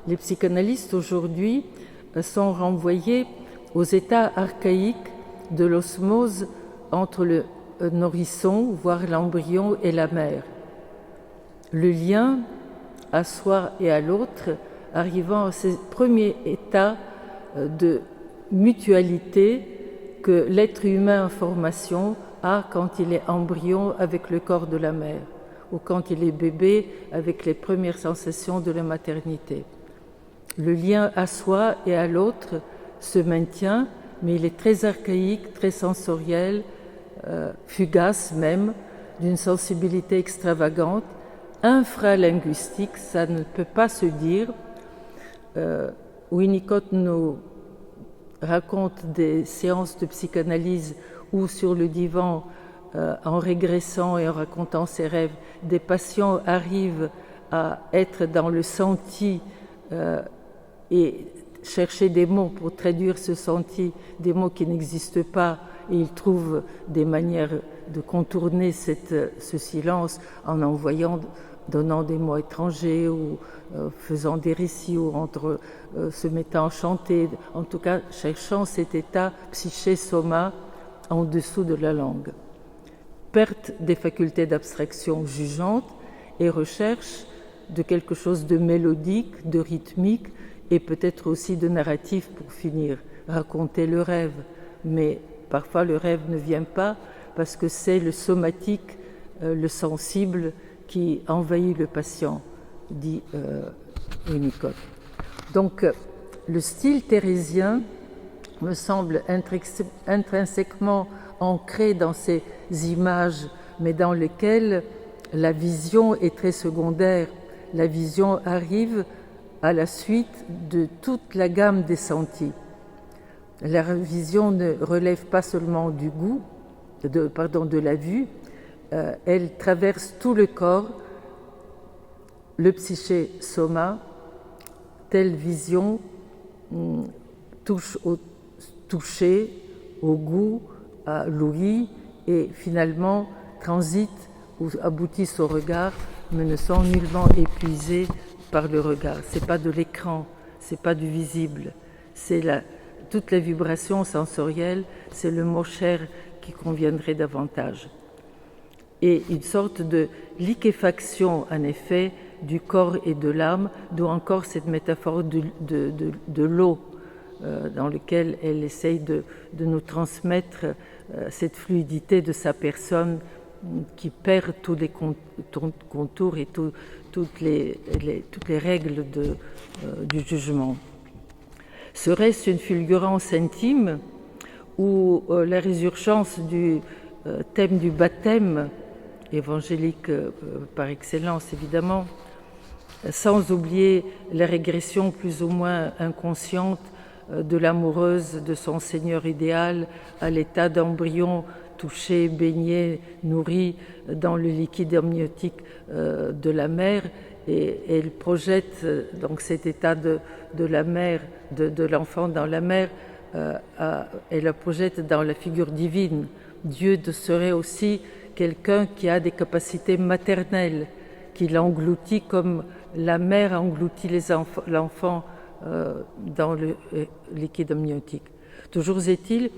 les psychanalystes aujourd'hui sont renvoyés aux états archaïques de l'osmose entre le nourrisson, voire l'embryon, et la mère. Le lien à soi et à l'autre arrivant à ces premiers états de mutualité que l'être humain en formation a quand il est embryon avec le corps de la mère ou quand il est bébé avec les premières sensations de la maternité. Le lien à soi et à l'autre se maintient, mais il est très archaïque, très sensoriel, fugace même, d'une sensibilité extravagante, infralinguistique, ça ne peut pas se dire. Winnicott nous raconte des séances de psychanalyse où sur le divan, en régressant et en racontant ses rêves, des patients arrivent à être dans le senti et chercher des mots pour traduire ce senti, des mots qui n'existent pas, et ils trouvent des manières de contourner ce silence en donnant des mots étrangers ou faisant des récits ou se mettant à chanter, en tout cas cherchant cet état psyché-soma en dessous de la langue. Perte des facultés d'abstraction jugeante et recherche de quelque chose de mélodique, de rythmique et peut-être aussi de narratif pour finir, raconter le rêve. Mais parfois le rêve ne vient pas parce que c'est le somatique, le sensible qui envahit le patient, dit Winnicott. Donc le style thérésien me semble intrinsèquement ancré dans ces images, mais dans lesquelles la vision est très secondaire. La vision arrive à la suite de toute la gamme des sentis. La vision ne relève pas seulement du goût, de la vue, elle traverse tout le corps. Le psyché-soma, telle vision, touche au toucher, au goût, à l'ouïe et finalement transite ou aboutissent au regard, mais ne sont nullement épuisés par le regard. Ce n'est pas de l'écran, ce n'est pas du visible, c'est toute la vibration sensorielle, c'est le mot chair qui conviendrait davantage. Et une sorte de liquéfaction, en effet, du corps et de l'âme, d'où encore cette métaphore de l'eau, dans laquelle elle essaye de nous transmettre cette fluidité de sa personne qui perd tous les contours et toutes les règles du jugement. Serait-ce une fulgurance intime ou la résurgence du thème du baptême, évangélique par excellence évidemment, sans oublier la régression plus ou moins inconsciente de l'amoureuse de son Seigneur idéal à l'état d'embryon touché, baigné, nourri dans le liquide amniotique de la mère, et elle projette donc cet état de la mère, de l'enfant dans la mère, elle la projette dans la figure divine. Dieu serait aussi quelqu'un qui a des capacités maternelles, qui l'engloutit comme la mère engloutit l'enfant dans le liquide amniotique. Toujours est-il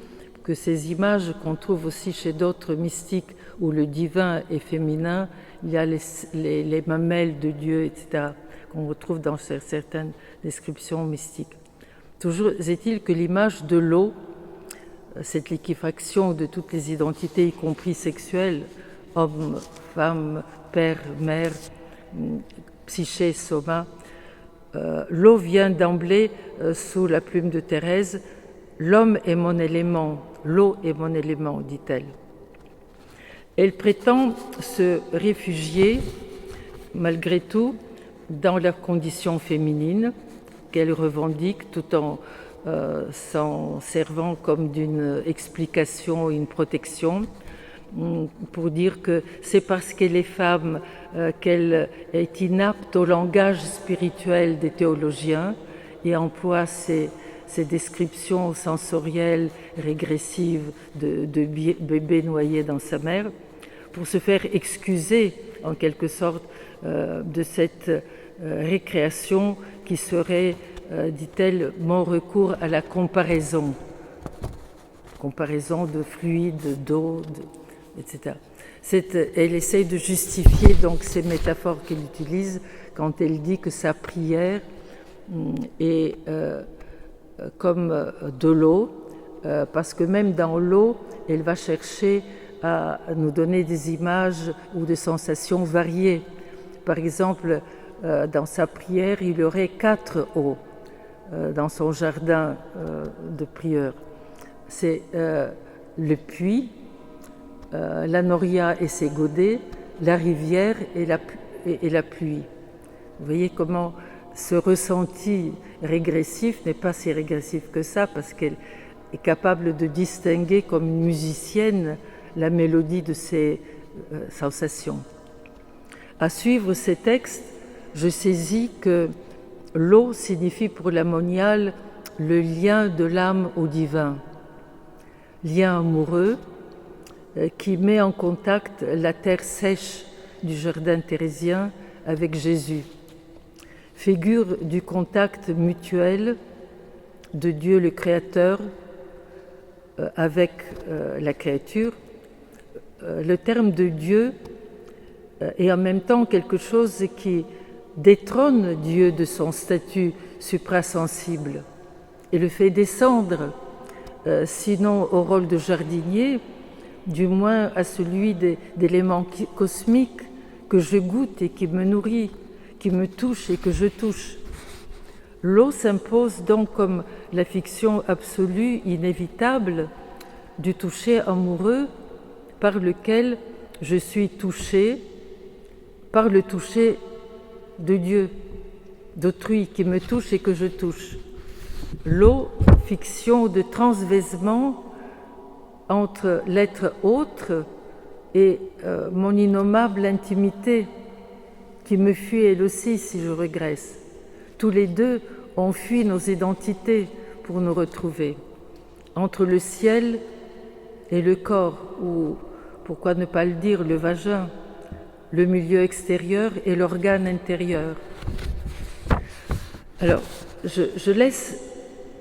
que ces images qu'on trouve aussi chez d'autres mystiques où le divin est féminin, il y a les mamelles de Dieu, etc., qu'on retrouve dans certaines descriptions mystiques. Toujours est-il que l'image de l'eau, cette liquéfaction de toutes les identités, y compris sexuelles, homme, femme, père, mère, psyché, soma, l'eau vient d'emblée sous la plume de Thérèse. L'homme est mon élément, l'eau est mon élément, dit-elle. Elle prétend se réfugier, malgré tout, dans la condition féminine qu'elle revendique tout en s'en servant comme d'une explication, une protection, pour dire que c'est parce qu'elle est femme qu'elle est inapte au langage spirituel des théologiens et emploie ces descriptions sensorielles régressives de bébé noyé dans sa mère pour se faire excuser en quelque sorte de cette récréation qui serait, dit-elle, mon recours à la comparaison de fluides, d'eau, etc. Elle essaye de justifier donc ces métaphores qu'elle utilise quand elle dit que sa prière est comme de l'eau, parce que même dans l'eau, elle va chercher à nous donner des images ou des sensations variées. Par exemple, dans sa prière, il y aurait 4 eaux dans son jardin de prieur. C'est le puits, la noria et ses godets, la rivière et la pluie. Vous voyez comment ce ressenti régressif n'est pas si régressif que ça, parce qu'elle est capable de distinguer comme une musicienne la mélodie de ses sensations. À suivre ces textes, je saisis que l'eau signifie pour la moniale le lien de l'âme au divin, lien amoureux qui met en contact la terre sèche du jardin thérésien avec Jésus, figure du contact mutuel de Dieu le Créateur avec la créature. Le terme de Dieu est en même temps quelque chose qui détrône Dieu de son statut suprasensible et le fait descendre, sinon au rôle de jardinier, du moins à celui d'éléments cosmiques que je goûte et qui me nourrit, qui me touche et que je touche. L'eau s'impose donc comme la fiction absolue, inévitable, du toucher amoureux par lequel je suis touchée, par le toucher de Dieu, d'autrui qui me touche et que je touche. L'eau, fiction de transvasement entre l'être autre et mon innommable intimité qui me fuit elle aussi si je régresse. Tous les deux, on fuit nos identités pour nous retrouver. Entre le ciel et le corps, ou pourquoi ne pas le dire, le vagin, le milieu extérieur et l'organe intérieur. Alors, je laisse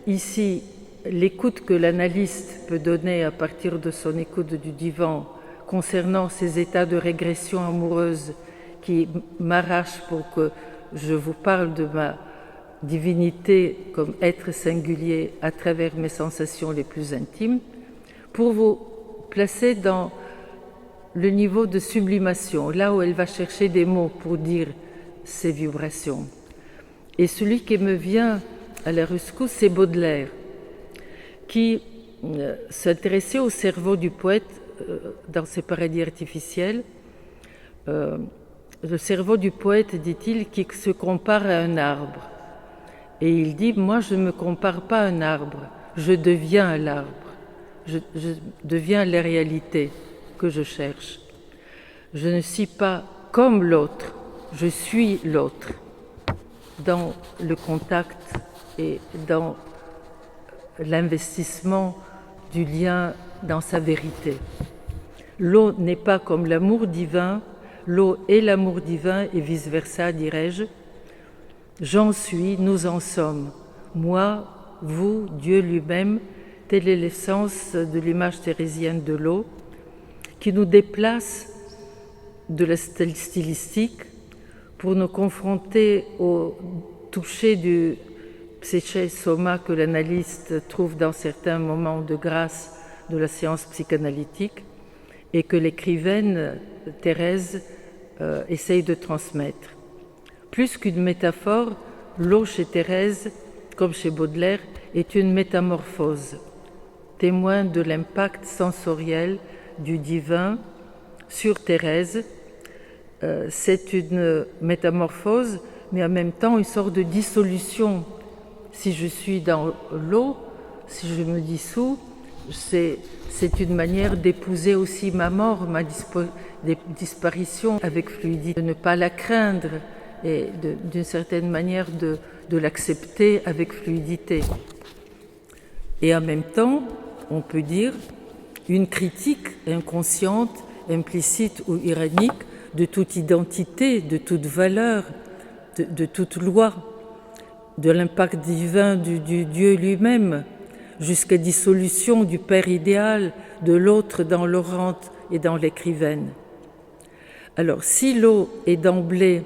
ici l'écoute que l'analyste peut donner à partir de son écoute du divan concernant ces états de régression amoureuse qui m'arrachent pour que je vous parle de ma divinité comme être singulier à travers mes sensations les plus intimes, pour vous placer dans le niveau de sublimation, là où elle va chercher des mots pour dire ces vibrations. Et celui qui me vient à la rescousse, c'est Baudelaire, qui s'intéressait au cerveau du poète dans ses paradis artificiels. Le cerveau du poète, dit-il, qui se compare à un arbre. Et il dit, moi je ne me compare pas à un arbre, je deviens l'arbre, je deviens la réalité que je cherche. Je ne suis pas comme l'autre, je suis l'autre, dans le contact et dans l'investissement du lien dans sa vérité. L'eau n'est pas comme l'amour divin, l'eau est l'amour divin et vice-versa, dirais-je. J'en suis, nous en sommes. Moi, vous, Dieu lui-même, telle est l'essence de l'image thérésienne de l'eau, qui nous déplace de la stylistique pour nous confronter au toucher du psyché soma que l'analyste trouve dans certains moments de grâce de la séance psychanalytique et que l'écrivaine Thérèse essaye de transmettre. Plus qu'une métaphore, l'eau chez Thérèse, comme chez Baudelaire, est une métamorphose, témoin de l'impact sensoriel du divin sur Thérèse. C'est une métamorphose, mais en même temps une sorte de dissolution. Si je suis dans l'eau, si je me dissous, c'est une manière d'épouser aussi ma mort, ma disparition avec fluidité, de ne pas la craindre et d'une certaine manière de l'accepter avec fluidité. Et en même temps, on peut dire une critique inconsciente, implicite ou ironique de toute identité, de toute valeur, de toute loi, de l'impact divin du Dieu lui-même, jusqu'à dissolution du Père idéal, de l'autre dans l'orante et dans l'écrivaine. Alors, si l'eau est d'emblée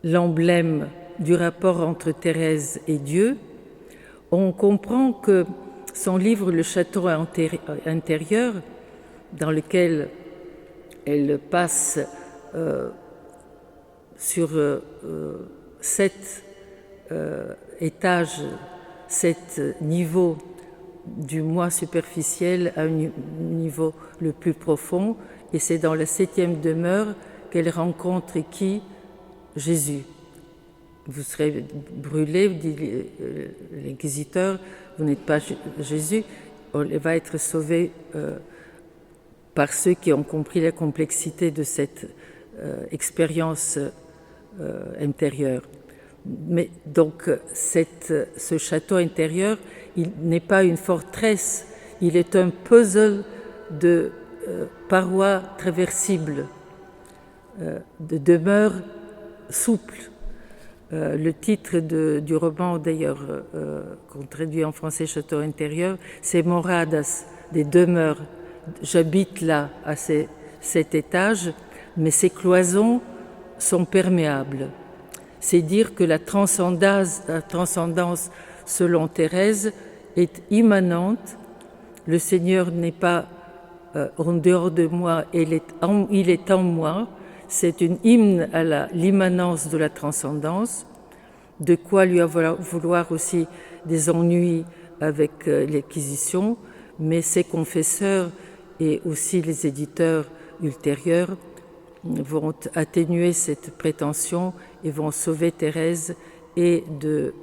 l'emblème du rapport entre Thérèse et Dieu, on comprend que son livre « Le château intérieur », dans lequel elle passe sur 7 étages, 7 niveaux du moi superficiel à un niveau le plus profond, et c'est dans la 7e demeure qu'elle rencontre qui? Jésus. Vous serez brûlé, dit l'inquisiteur, vous n'êtes pas Jésus, elle va être sauvée par ceux qui ont compris la complexité de cette expérience intérieure. Mais donc, ce château intérieur, il n'est pas une forteresse, il est un puzzle de parois traversibles, de demeures souples. Le titre du roman, d'ailleurs, qu'on traduit en français Château intérieur, c'est Moradas, des demeures. J'habite là, à 7 étages, mais ces cloisons sont perméables. C'est dire que la transcendance, selon Thérèse, est immanente. Le Seigneur n'est pas en dehors de moi, il est en moi. C'est une hymne à l'immanence de la transcendance, de quoi lui vouloir aussi des ennuis avec l'Inquisition, mais ses confesseurs et aussi les éditeurs ultérieurs vont atténuer cette prétention et vont sauver Thérèse et de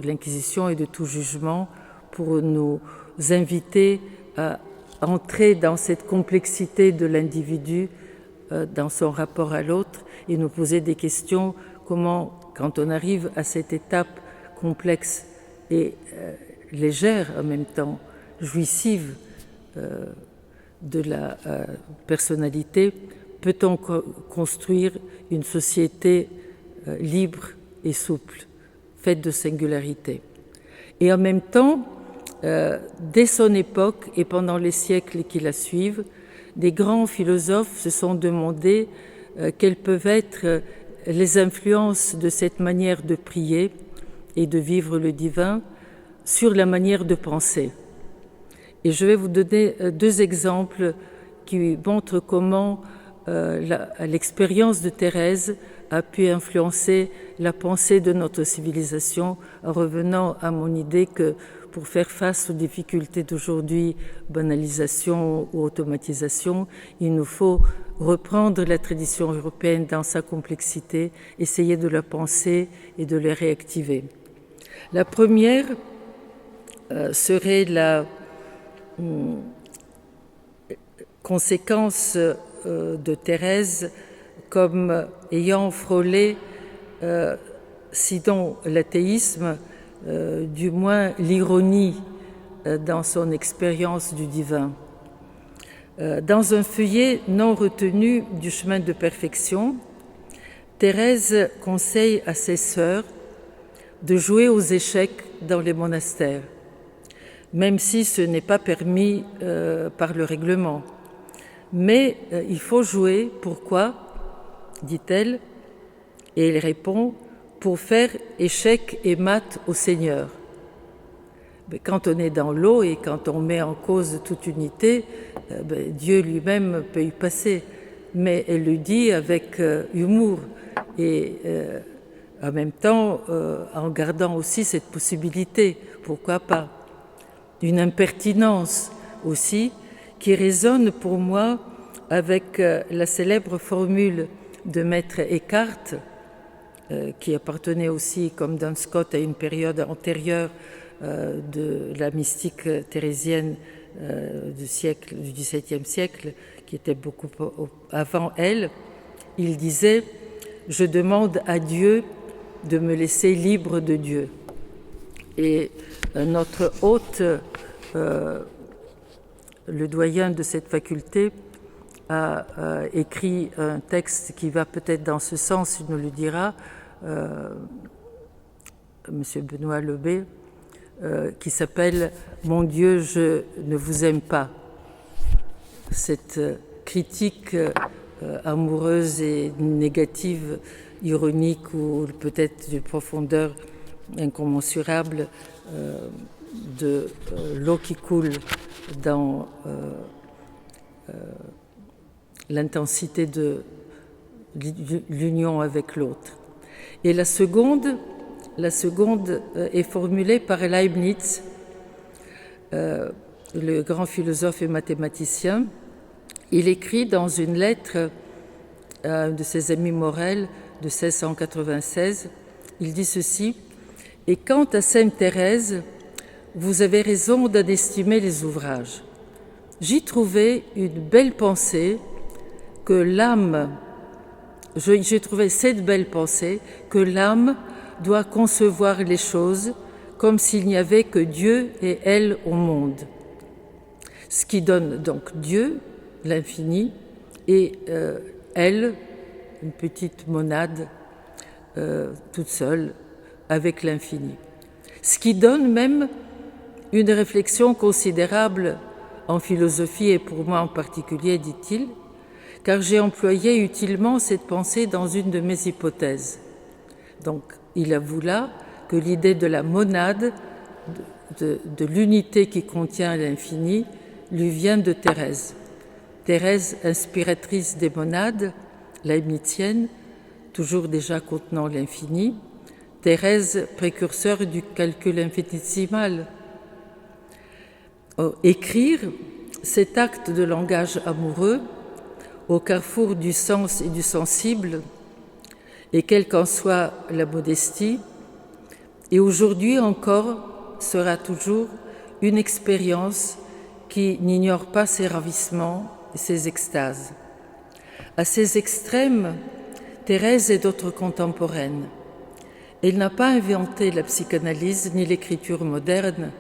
l'Inquisition et de tout jugement pour nous inviter à entrer dans cette complexité de l'individu, dans son rapport à l'autre, et nous poser des questions, comment, quand on arrive à cette étape complexe et légère en même temps, jouissive de la personnalité, peut-on construire une société libre et souple, faite de singularité. Et en même temps, dès son époque et pendant les siècles qui la suivent, des grands philosophes se sont demandé quelles peuvent être les influences de cette manière de prier et de vivre le divin sur la manière de penser. Et je vais vous donner 2 exemples qui montrent comment l'expérience de Thérèse a pu influencer la pensée de notre civilisation, en revenant à mon idée que pour faire face aux difficultés d'aujourd'hui, banalisation ou automatisation, il nous faut reprendre la tradition européenne dans sa complexité, essayer de la penser et de la réactiver. La première serait la conséquence de Thérèse comme ayant frôlé, sinon l'athéisme, du moins l'ironie dans son expérience du divin. Dans un feuillet non retenu du chemin de perfection, Thérèse conseille à ses sœurs de jouer aux échecs dans les monastères, même si ce n'est pas permis par le règlement. Mais il faut jouer, pourquoi, dit-elle, et elle répond, pour faire échec et mat au Seigneur. Mais quand on est dans l'eau et quand on met en cause toute unité, Dieu lui-même peut y passer. Mais elle le dit avec humour et en même temps en gardant aussi cette possibilité, pourquoi pas, d'une impertinence aussi qui résonne pour moi avec la célèbre formule de Maître Eckhart, qui appartenait aussi, comme Duns Scott, à une période antérieure de la mystique thérésienne du XVIIe siècle, qui était beaucoup avant elle. Il disait « Je demande à Dieu de me laisser libre de Dieu ». Et notre hôte, le doyen de cette faculté, a écrit un texte qui va peut-être dans ce sens, il nous le dira, Monsieur Benoît Lebé, qui s'appelle « Mon Dieu, je ne vous aime pas ». Cette critique amoureuse et négative, ironique ou peut-être de profondeur incommensurable de l'eau qui coule dans l'intensité de l'union avec l'autre. Et la seconde est formulée par Leibniz, le grand philosophe et mathématicien. Il écrit dans une lettre à un de ses amis Morel de 1696, il dit ceci: « Et quant à Sainte Thérèse, vous avez raison d'en estimer les ouvrages. J'y trouvais une belle pensée que l'âme, j'ai trouvé cette belle pensée que l'âme doit concevoir les choses comme s'il n'y avait que Dieu et elle au monde. Ce qui donne donc Dieu, l'infini, et elle, une petite monade toute seule avec l'infini. Ce qui donne même une réflexion considérable en philosophie et pour moi en particulier, dit-il, car j'ai employé utilement cette pensée dans une de mes hypothèses. » Donc, il avoue là que l'idée de la monade, de l'unité qui contient l'infini, lui vient de Thérèse. Thérèse, inspiratrice des monades, leibnizienne, toujours déjà contenant l'infini. Thérèse, précurseur du calcul infinitésimal. Écrire, cet acte de langage amoureux, au carrefour du sens et du sensible, et quelle qu'en soit la modestie, et aujourd'hui encore sera toujours une expérience qui n'ignore pas ses ravissements et ses extases. À ces extrêmes, Thérèse est d'autres contemporaines. Elle n'a pas inventé la psychanalyse ni l'écriture moderne,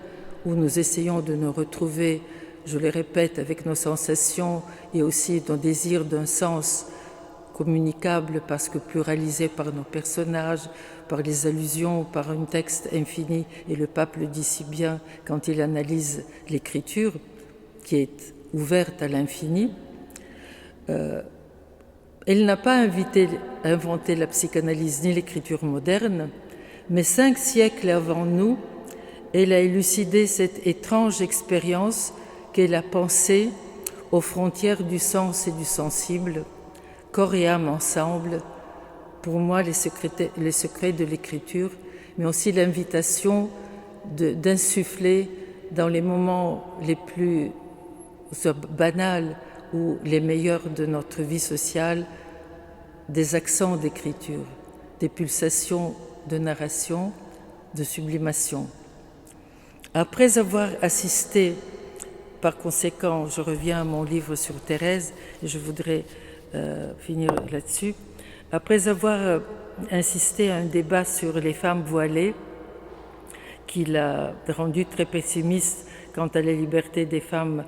où nous essayons de nous retrouver, je le répète, avec nos sensations et aussi nos désirs d'un sens communicable parce que pluralisé par nos personnages, par les allusions, par un texte infini, et le pape le dit si bien quand il analyse l'écriture, qui est ouverte à l'infini. Elle n'a pas inventé la psychanalyse ni l'écriture moderne, mais 5 siècles avant nous, elle a élucidé cette étrange expérience qu'est la pensée aux frontières du sens et du sensible, corps et âme ensemble, pour moi les secrets de l'écriture, mais aussi l'invitation d'insuffler dans les moments les plus banals ou les meilleurs de notre vie sociale des accents d'écriture, des pulsations de narration, de sublimation. Après avoir assisté, par conséquent, je reviens à mon livre sur Thérèse, et je voudrais finir là-dessus. Après avoir insisté à un débat sur les femmes voilées, qui l'a rendu très pessimiste quant à la liberté des femmes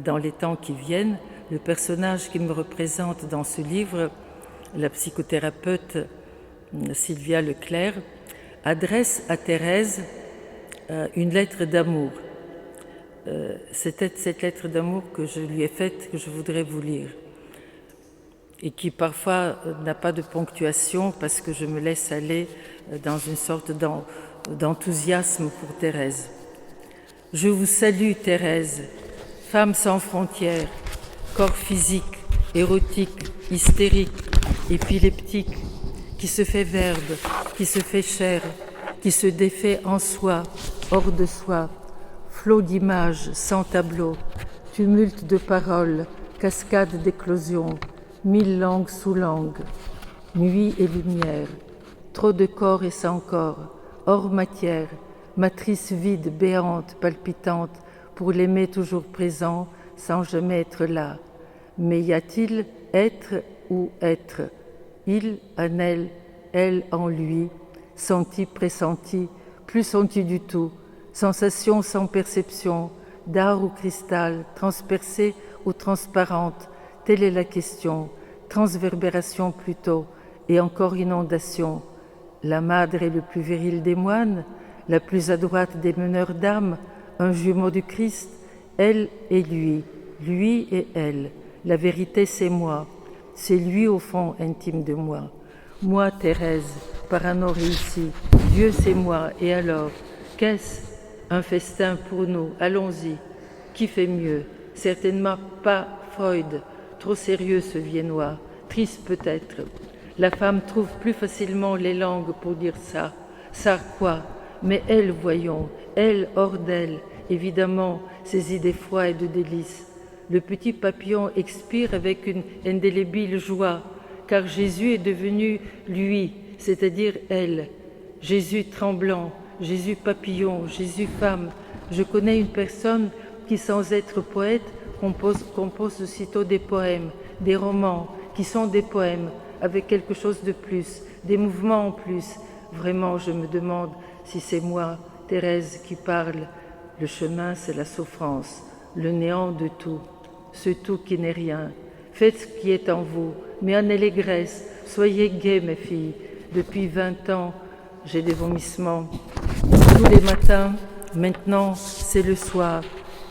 dans les temps qui viennent, le personnage qui me représente dans ce livre, la psychothérapeute Sylvia Leclerc, adresse à Thérèse une lettre d'amour. C'est cette lettre d'amour que je lui ai faite, que je voudrais vous lire, et qui parfois n'a pas de ponctuation parce que je me laisse aller dans une sorte d'enthousiasme pour Thérèse. Je vous salue, Thérèse, femme sans frontières, corps physique, érotique, hystérique, épileptique, qui se fait verbe, qui se fait chair, qui se défait en soi, hors de soi, flot d'images sans tableau, tumulte de paroles, cascade d'éclosions, 1000 langues sous langues, nuit et lumière, trop de corps et sans corps, hors matière, matrice vide, béante, palpitante, pour l'aimer toujours présent, sans jamais être là. Mais y a-t-il être ou être? Il en elle en lui, senti, pressenti, plus senti du tout, sensation sans perception, d'art ou cristal, transpercée ou transparente, Telle est la question. Transverbération plutôt, et encore inondation. La madre est le plus viril des moines, la plus adroite des meneurs d'âme, un jumeau du Christ, elle et lui et elle. La vérité, c'est moi, c'est lui au fond intime de moi. Moi, Thérèse, parano réussi, Dieu c'est moi, et alors, qu'est-ce? Un festin pour nous, allons-y. Qui fait mieux? Certainement pas Freud, trop sérieux ce viennois, triste peut-être. La femme trouve plus facilement les langues pour dire ça. Ça quoi? Mais elle, voyons, elle hors d'elle, évidemment, ses idées froides et de délices. Le petit papillon expire avec une indélébile joie, car Jésus est devenu lui, c'est-à-dire elle. Jésus tremblant, Jésus papillon, Jésus femme. Je connais une personne qui, sans être poète, compose aussitôt des poèmes, des romans, qui sont des poèmes, avec quelque chose de plus, des mouvements en plus. Vraiment, je me demande si c'est moi, Thérèse, qui parle. Le chemin, c'est la souffrance, le néant de tout, ce tout qui n'est rien. Faites ce qui est en vous, mais en allégresse, soyez gaies, mes filles. Depuis 20 ans, j'ai des vomissements. Tous les matins, maintenant, c'est le soir,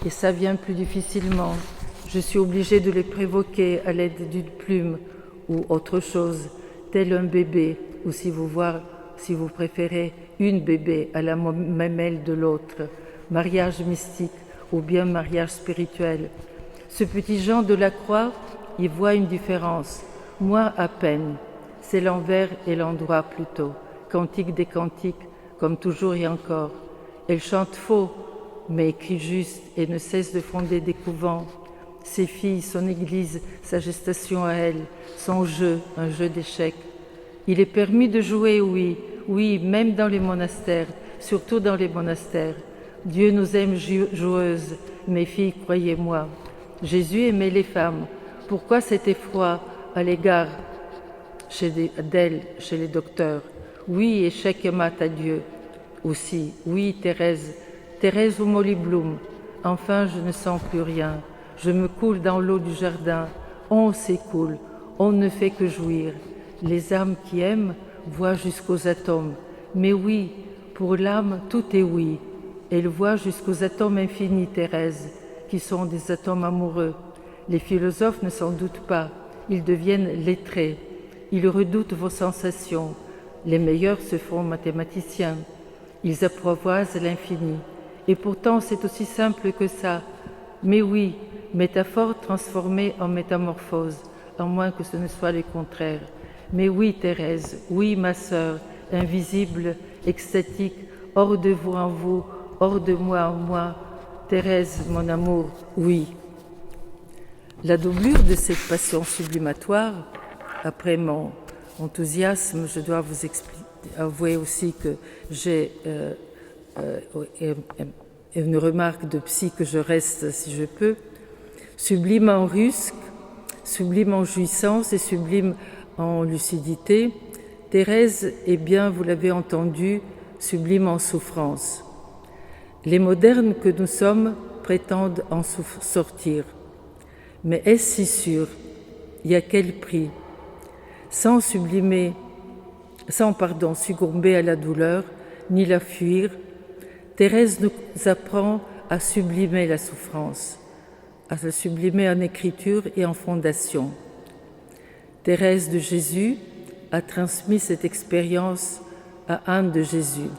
et ça vient plus difficilement. Je suis obligée de les provoquer à l'aide d'une plume ou autre chose, tel un bébé, ou si vous préférez, une bébé à la mamelle de l'autre. Mariage mystique ou bien mariage spirituel. Ce petit Jean de la Croix y voit une différence. Moi, à peine. C'est l'envers et l'endroit plutôt. Cantique des cantiques, comme toujours et encore. Elle chante faux, mais écrit juste et ne cesse de fonder des couvents. Ses filles, son église, sa gestation à elle, son jeu, un jeu d'échecs. Il est permis de jouer, oui, oui, même dans les monastères, surtout dans les monastères. Dieu nous aime joueuses, mes filles, croyez-moi. Jésus aimait les femmes. Pourquoi cet effroi à l'égard d'elles, chez les docteurs? Oui, échec et mat à Dieu aussi. Oui, Thérèse ou Molly Bloom. Enfin, je ne sens plus rien. Je me coule dans l'eau du jardin. On s'écoule. On ne fait que jouir. Les âmes qui aiment voient jusqu'aux atomes. Mais oui, pour l'âme, tout est oui. Elle voit jusqu'aux atomes infinis, Thérèse, qui sont des atomes amoureux. Les philosophes ne s'en doutent pas. Ils deviennent lettrés. Ils redoutent vos sensations. Les meilleurs se font mathématiciens. Ils apprivoisent l'infini. Et pourtant, c'est aussi simple que ça. Mais oui, métaphore transformée en métamorphose, à moins que ce ne soit le contraire. Mais oui, Thérèse, oui, ma sœur, invisible, extatique, hors de vous en vous, hors de moi en moi. Thérèse, mon amour, oui. La doublure de cette passion sublimatoire, après mon enthousiasme, je dois vous avouer aussi que j'ai une remarque de psy que je reste si je peux, sublime en rusque, sublime en jouissance et sublime en lucidité. Thérèse est bien, vous l'avez entendu, sublime en souffrance. Les modernes que nous sommes prétendent en sortir. Mais est-ce si sûr? Et à quel prix? Sans succomber à la douleur, ni la fuir, Thérèse nous apprend à sublimer la souffrance, à la sublimer en écriture et en fondation. Thérèse de Jésus a transmis cette expérience à Anne de Jésus,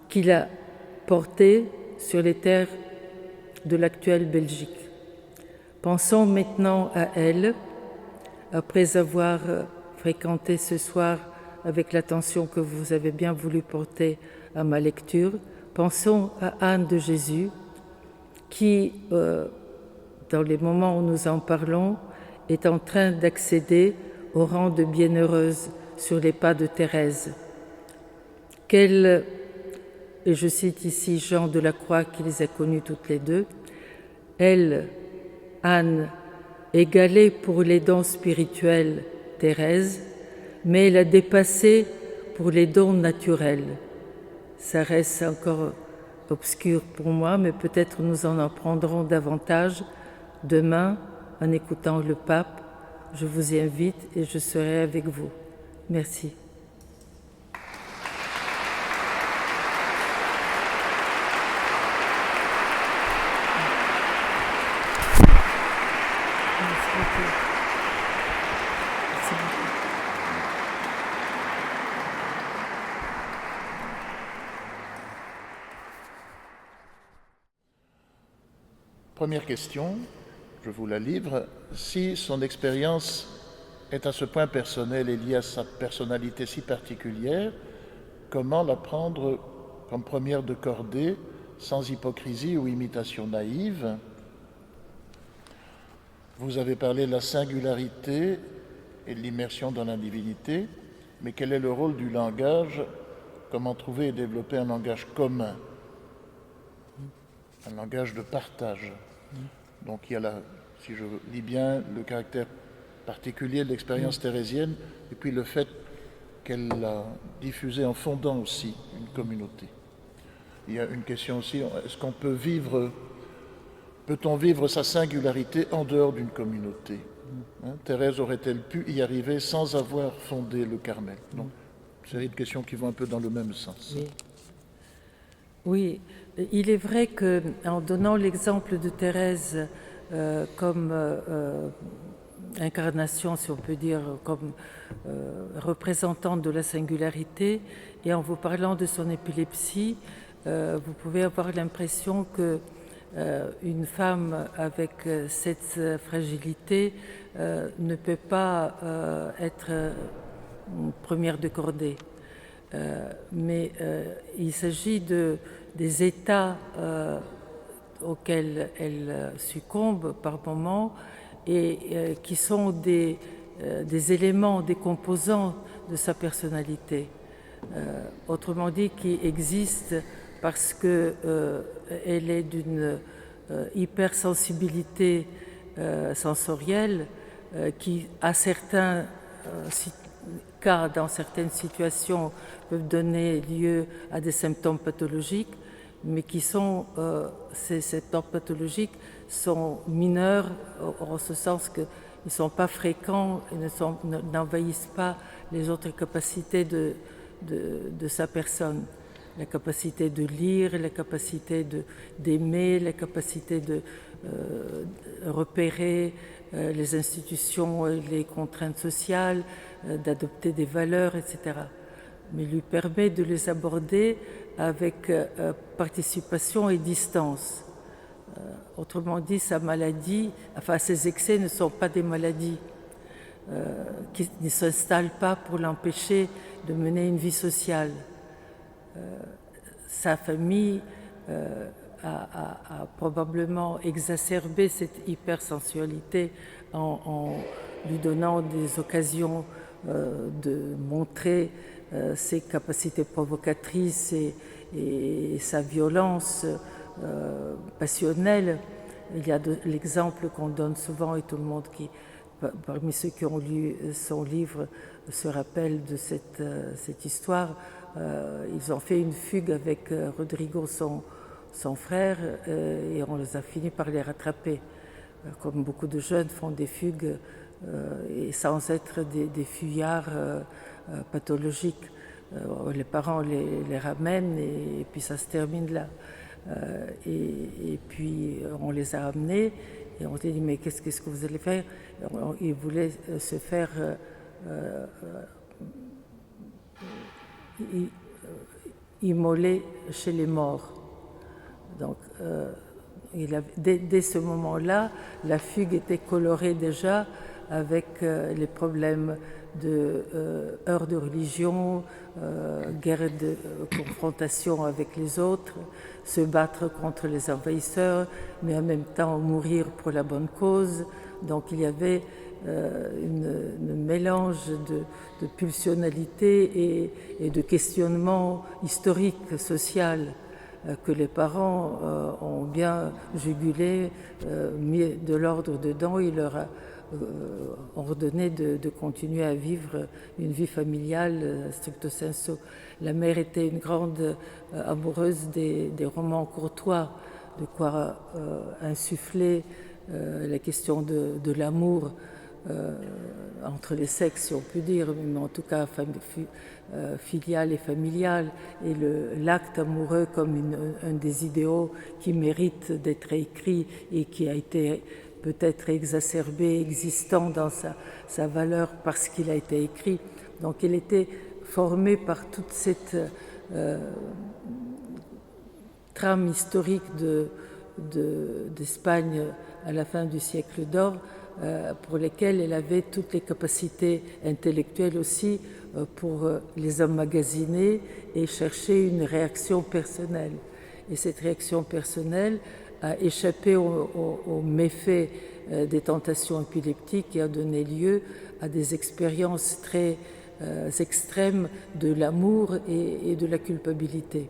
qui l'a portée sur les terres de l'actuelle Belgique. Pensons maintenant à elle, après avoir fréquenté ce soir avec l'attention que vous avez bien voulu porter à ma lecture. Pensons à Anne de Jésus qui, dans les moments où nous en parlons, est en train d'accéder au rang de bienheureuse sur les pas de Thérèse. Et je cite ici Jean de la Croix qui les a connues toutes les deux, elle, Anne, égalée pour les dons spirituels, Thérèse, mais elle a dépassé pour les dons naturels. Ça reste encore obscur pour moi, mais peut-être nous en apprendrons davantage demain en écoutant le pape. Je vous y invite et je serai avec vous. Merci. Première question, je vous la livre. Si son expérience est à ce point personnelle et liée à sa personnalité si particulière, comment la prendre comme première de cordée, sans hypocrisie ou imitation naïve? Vous avez parlé de la singularité et de l'immersion dans l'individualité, mais quel est le rôle du langage? Comment trouver et développer un langage commun, un langage de partage? Donc il y a là, si je lis bien, le caractère particulier de l'expérience thérésienne et puis le fait qu'elle l'a diffusé en fondant aussi une communauté. Il y a une question aussi, est-ce qu'on peut peut-on vivre sa singularité en dehors d'une communauté? Thérèse aurait-elle pu y arriver sans avoir fondé le Carmel? Donc, c'est une question qui vont un peu dans le même sens. Oui, il est vrai qu'en donnant l'exemple de Thérèse comme incarnation, si on peut dire, comme représentante de la singularité, et en vous parlant de son épilepsie, vous pouvez avoir l'impression que une femme avec cette fragilité ne peut pas être première de cordée. Mais il s'agit des états auxquels elle succombe par moment et qui sont des éléments, des composants de sa personnalité. Autrement dit, qui existent parce qu'elle est d'une hypersensibilité sensorielle qui, à certains cas, dans certaines situations, peuvent donner lieu à des symptômes pathologiques, mais qui sont, ces symptômes pathologiques sont mineurs en ce sens qu'ils ne sont pas fréquents et n'envahissent pas les autres capacités de sa personne. La capacité de lire, la capacité d'aimer, la capacité de repérer les institutions et les contraintes sociales, d'adopter des valeurs, etc. Mais lui permet de les aborder avec participation et distance. Autrement dit, sa maladie, enfin ses excès ne sont pas des maladies qui ne s'installent pas pour l'empêcher de mener une vie sociale. Sa famille a probablement exacerbé cette hypersensualité en lui donnant des occasions de montrer ses capacités provocatrices et sa violence passionnelle. Il y a l'exemple qu'on donne souvent et tout le monde parmi ceux qui ont lu son livre se rappelle de cette histoire. Ils ont fait une fugue avec Rodrigo, son frère, et on les a fini par les rattraper. Comme beaucoup de jeunes font des fugues et sans être des fuyards pathologiques. Les parents les ramènent et puis ça se termine là. Et puis on les a ramenés et on s'est dit mais qu'est-ce que vous allez faire? Ils voulaient se faire immoler chez les morts. Donc dès ce moment-là, la fugue était colorée déjà avec les problèmes de heurts de religion, guerre de confrontation avec les autres, se battre contre les envahisseurs, mais en même temps mourir pour la bonne cause. Donc il y avait un mélange de pulsionalité et de questionnement historique, social, que les parents ont bien jugulé, mis de l'ordre dedans. Il leur a ordonné de continuer à vivre une vie familiale stricto sensu. La mère était une grande amoureuse des romans courtois, de quoi insuffler la question de l'amour entre les sexes, si on peut dire, mais en tout cas filial et familial, et l'acte amoureux comme un des idéaux qui mérite d'être écrit et qui a été peut-être exacerbé, existant dans sa valeur parce qu'il a été écrit. Donc il était formé par toute cette trame historique d'Espagne à la fin du siècle d'or, pour lesquelles elle avait toutes les capacités intellectuelles aussi pour les emmagasiner et chercher une réaction personnelle. Et cette réaction personnelle a échappé aux méfaits des tentations épileptiques et a donné lieu à des expériences très extrêmes de l'amour et de la culpabilité.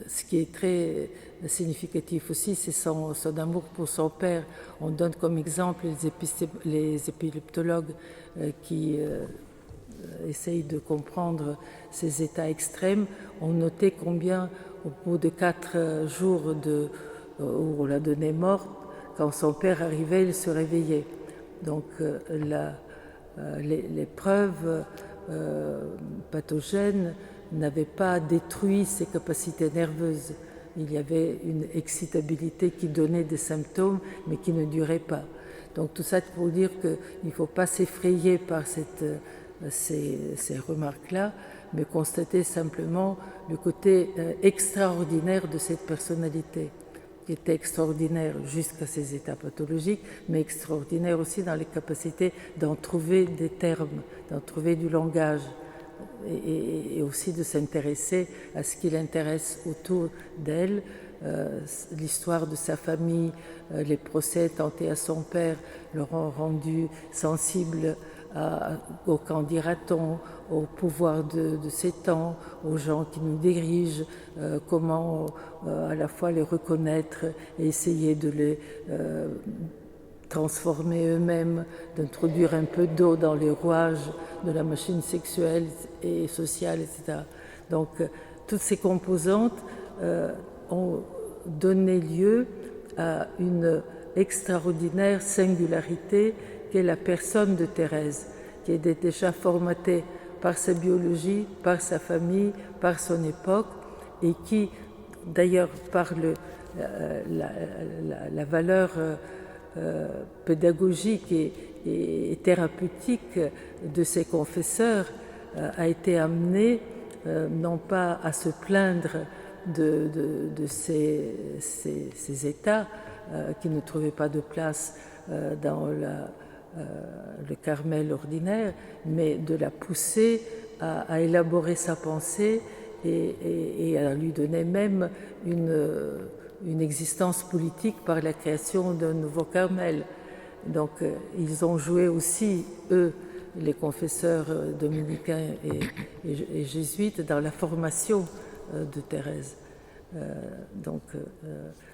Ce qui est très significatif aussi, c'est son amour pour son père. On donne comme exemple les épileptologues qui essayent de comprendre ces états extrêmes. On notait combien, au bout de 4 jours où on la donnait morte, quand son père arrivait, il se réveillait. Donc les preuves pathogènes n'avaient pas détruit ses capacités nerveuses. Il y avait une excitabilité qui donnait des symptômes, mais qui ne durait pas. Donc tout ça pour dire qu'il ne faut pas s'effrayer par ces remarques-là, mais constater simplement le côté extraordinaire de cette personnalité, qui était extraordinaire jusqu'à ses états pathologiques, mais extraordinaire aussi dans les capacités d'en trouver des termes, d'en trouver du langage, et aussi de s'intéresser à ce qui l'intéresse autour d'elle, l'histoire de sa famille, les procès tentés à son père leur ont rendu sensible au qu'en dira-t-on, au pouvoir de ces temps, aux gens qui nous dirigent, comment à la fois les reconnaître et essayer de les transformer eux-mêmes, d'introduire un peu d'eau dans les rouages de la machine sexuelle et sociale, etc. Donc, toutes ces composantes ont donné lieu à une extraordinaire singularité qu'est la personne de Thérèse, qui était déjà formatée par sa biologie, par sa famille, par son époque, et qui, d'ailleurs, par la valeur pédagogique et thérapeutique de ses confesseurs, a été amenée non pas à se plaindre de ces états qui ne trouvaient pas de place dans le Carmel ordinaire, mais de la pousser à élaborer sa pensée et à lui donner même une existence politique par la création d'un nouveau Carmel. Donc ils ont joué aussi, eux, les confesseurs dominicains et jésuites, dans la formation de Thérèse. Donc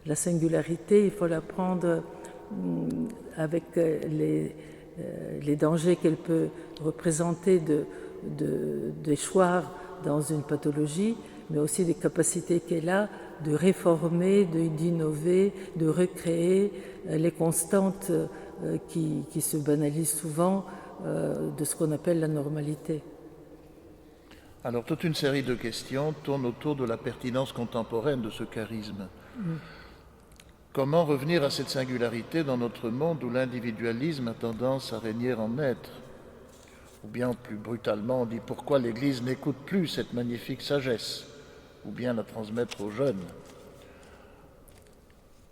la singularité, il faut la prendre avec les dangers qu'elle peut représenter d'échoir dans une pathologie, mais aussi des capacités qu'elle a de réformer, d'innover, de recréer les constantes qui se banalisent souvent de ce qu'on appelle la normalité. Alors, toute une série de questions tournent autour de la pertinence contemporaine de ce charisme. Comment revenir à cette singularité dans notre monde où l'individualisme a tendance à régner en maître? Ou bien, plus brutalement, on dit pourquoi l'Église n'écoute plus cette magnifique sagesse, ou bien la transmettre aux jeunes.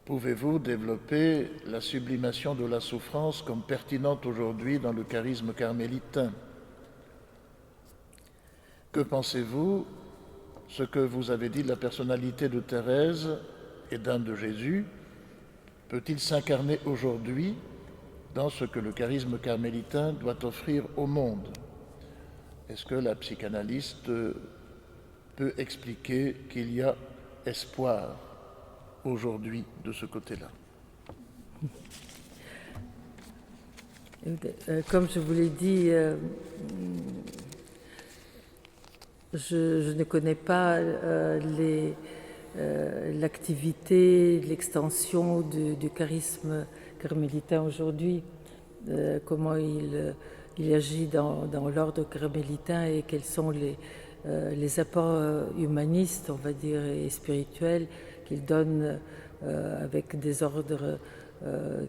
Pouvez-vous développer la sublimation de la souffrance comme pertinente aujourd'hui dans le charisme carmélitain? Que pensez-vous, ce que vous avez dit de la personnalité de Thérèse et d'Anne de Jésus, peut-il s'incarner aujourd'hui dans ce que le charisme carmélitain doit offrir au monde? Est-ce que la psychanalyste peut expliquer qu'il y a espoir aujourd'hui de ce côté-là? Comme je vous l'ai dit, je ne connais pas l'activité, l'extension du charisme carmélitain aujourd'hui, comment il agit dans l'ordre carmélitain et quels sont les apports humanistes, on va dire, et spirituels qu'il donne avec des ordres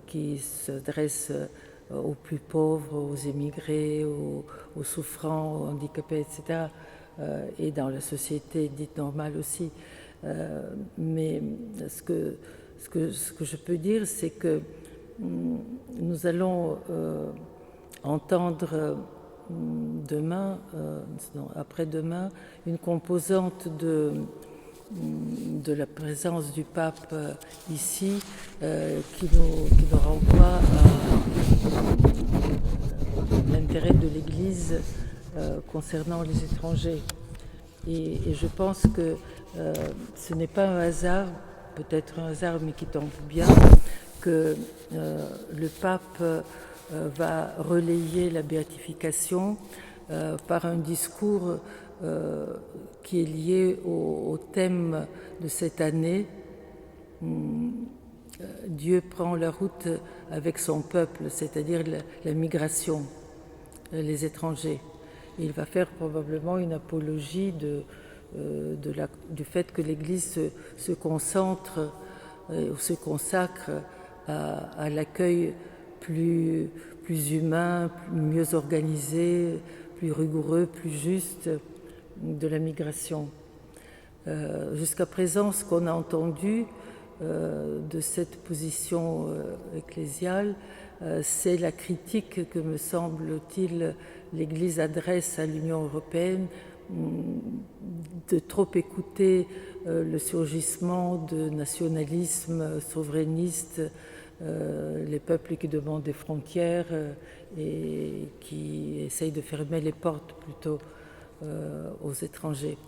qui s'adressent aux plus pauvres, aux émigrés, aux souffrants, aux handicapés, etc. Et dans la société dite normale aussi. Mais ce que je peux dire, c'est que nous allons entendre demain, après-demain, une composante de la présence du pape ici qui nous renvoie à l'intérêt de l'Église concernant les étrangers. Et je pense que ce n'est pas un hasard, peut-être un hasard mais qui tombe bien, que le pape va relayer la béatification par un discours qui est lié au thème de cette année. Dieu prend la route avec son peuple, c'est-à-dire la migration, les étrangers. Il va faire probablement une apologie du fait que l'Église se concentre ou se consacre à l'accueil plus humain, mieux organisé, plus rigoureux, plus juste de la migration. Jusqu'à présent, ce qu'on a entendu de cette position ecclésiale, c'est la critique que, me semble-t-il, l'Église adresse à l'Union européenne de trop écouter le surgissement de nationalisme souverainiste, les peuples qui demandent des frontières et qui essayent de fermer les portes plutôt aux étrangers.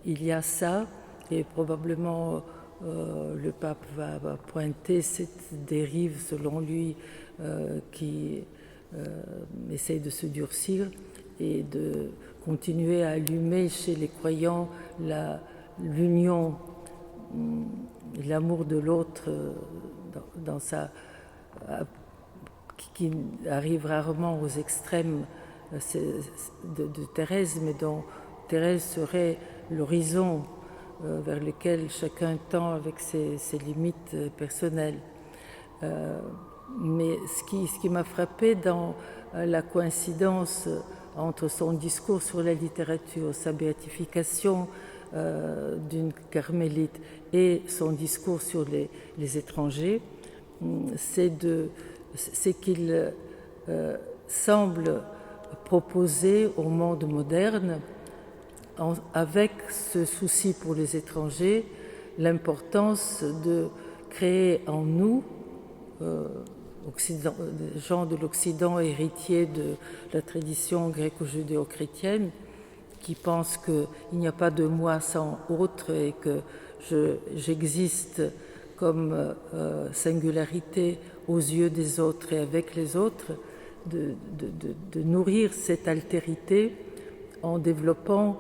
Il y a ça, et probablement le pape va pointer cette dérive, selon lui, qui essaye de se durcir et de continuer à allumer chez les croyants l'union, l'amour de l'autre qui arrive rarement aux extrêmes de Thérèse, mais dont Thérèse serait l'horizon vers lequel chacun tend avec ses limites personnelles. Mais ce qui m'a frappé dans la coïncidence entre son discours sur la littérature, sa béatification d'une carmélite et son discours sur les étrangers, c'est qu'il semble proposer au monde moderne, avec ce souci pour les étrangers, l'importance de créer en nous, gens de l'Occident héritiers de la tradition gréco-judéo-chrétienne, qui pensent qu'il n'y a pas de moi sans autre et que j'existe comme singularité aux yeux des autres et avec les autres, de nourrir cette altérité en développant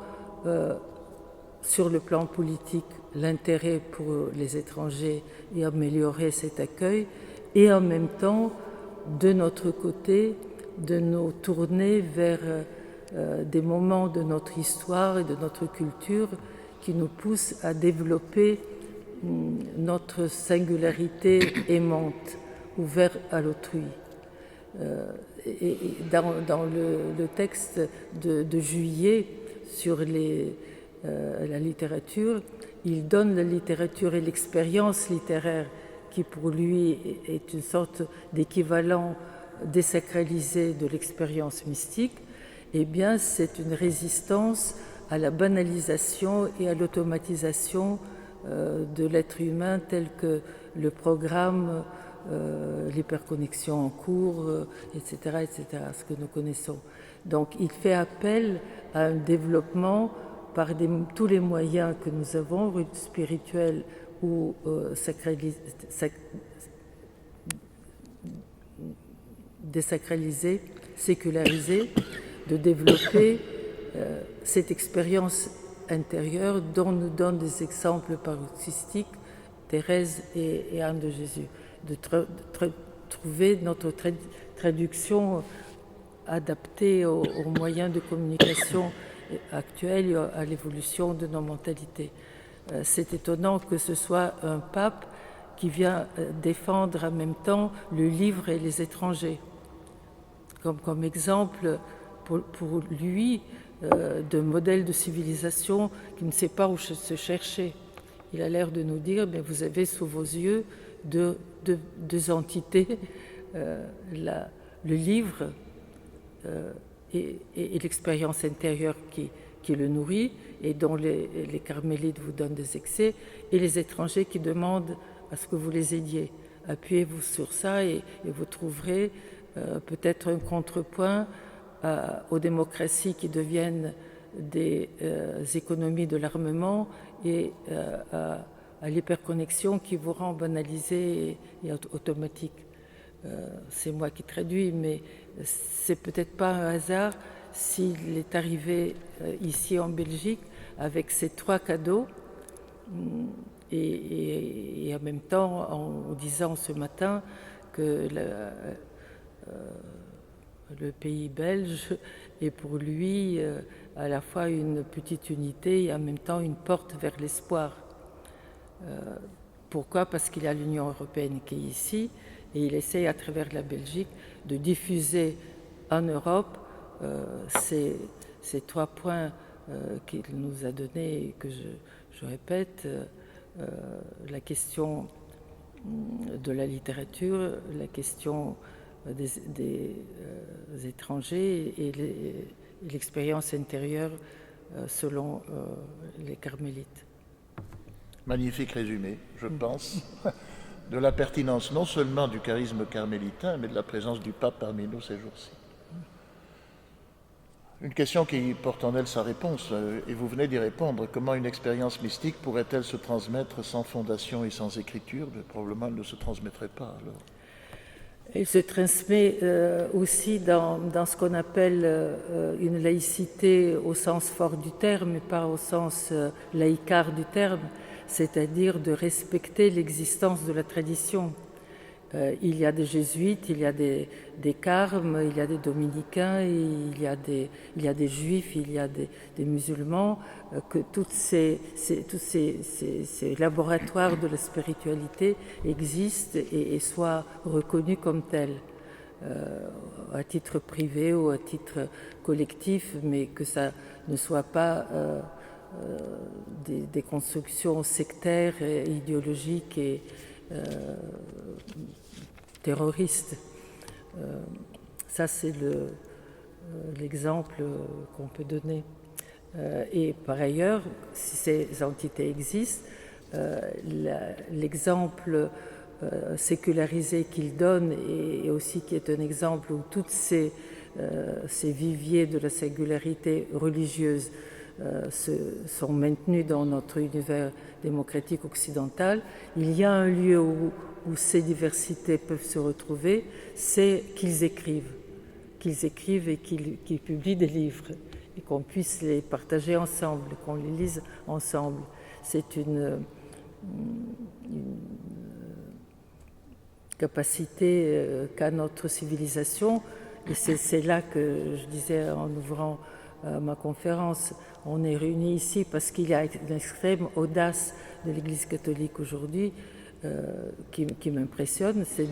sur le plan politique l'intérêt pour les étrangers et améliorer cet accueil, et en même temps, de notre côté, de nous tourner vers des moments de notre histoire et de notre culture qui nous poussent à développer notre singularité aimante, ouverte à l'autrui. Et dans le texte de Juillet sur la littérature, il donne la littérature et l'expérience littéraire qui pour lui est une sorte d'équivalent désacralisé de l'expérience mystique. Eh bien, c'est une résistance à la banalisation et à l'automatisation de l'être humain tel que le programme l'hyperconnexion en cours, etc., ce que nous connaissons. Donc il fait appel à un développement par tous les moyens que nous avons, spirituels ou désacralisés, sécularisés, de développer cette expérience intérieure dont nous donnent des exemples paroxystiques Thérèse et Anne de Jésus, de trouver notre traduction adaptée aux moyens de communication actuels et à l'évolution de nos mentalités. C'est étonnant que ce soit un pape qui vient défendre en même temps le livre et les étrangers, comme exemple pour lui de modèle de civilisation qui ne sait pas où se chercher. Il a l'air de nous dire, mais vous avez sous vos yeux deux entités, le livre et l'expérience intérieure qui le nourrit et dont les carmélites vous donnent des excès, et les étrangers qui demandent à ce que vous les aidiez. Appuyez-vous sur ça et vous trouverez peut-être un contrepoint aux démocraties qui deviennent des économies de l'armement et à l'hyperconnexion qui vous rend banalisé et automatique. C'est moi qui traduis, mais c'est peut-être pas un hasard s'il est arrivé ici en Belgique avec ces 3 cadeaux et en même temps en disant ce matin que le pays belge est pour lui à la fois une petite unité et en même temps une porte vers l'espoir. Pourquoi ? Parce qu'il y a l'Union européenne qui est ici et il essaye à travers la Belgique de diffuser en Europe ces 3 points qu'il nous a donnés et que je répète, la question de la littérature, la question des étrangers et l'expérience intérieure selon les carmélites. Magnifique résumé, je pense, de la pertinence non seulement du charisme carmélitain, mais de la présence du pape parmi nous ces jours-ci. Une question qui porte en elle sa réponse, et vous venez d'y répondre. Comment une expérience mystique pourrait-elle se transmettre sans fondation et sans écriture ? Probablement, elle ne se transmettrait pas alors. Elle se transmet aussi dans ce qu'on appelle une laïcité au sens fort du terme, mais pas au sens laïcard du terme, c'est-à-dire de respecter l'existence de la tradition. Il y a des jésuites, il y a des carmes, il y a des dominicains, il y a des juifs, il y a des musulmans, que tous ces laboratoires de la spiritualité existent et soient reconnus comme tels, à titre privé ou à titre collectif, mais que ça ne soit pas des constructions sectaires, idéologiques et terroristes. Ça, c'est l'exemple qu'on peut donner. Et par ailleurs, si ces entités existent, l'exemple sécularisé qu'il donne et aussi qui est un exemple où toutes ces viviers de la singularité religieuse sont maintenus dans notre univers démocratique occidental, il y a un lieu où ces diversités peuvent se retrouver, c'est qu'ils écrivent et qu'ils publient des livres et qu'on puisse les partager ensemble, qu'on les lise ensemble. C'est une capacité qu'a notre civilisation, et c'est là que je disais en ouvrant ma conférence, on est réunis ici parce qu'il y a une extrême audace de l'Église catholique aujourd'hui qui m'impressionne, c'est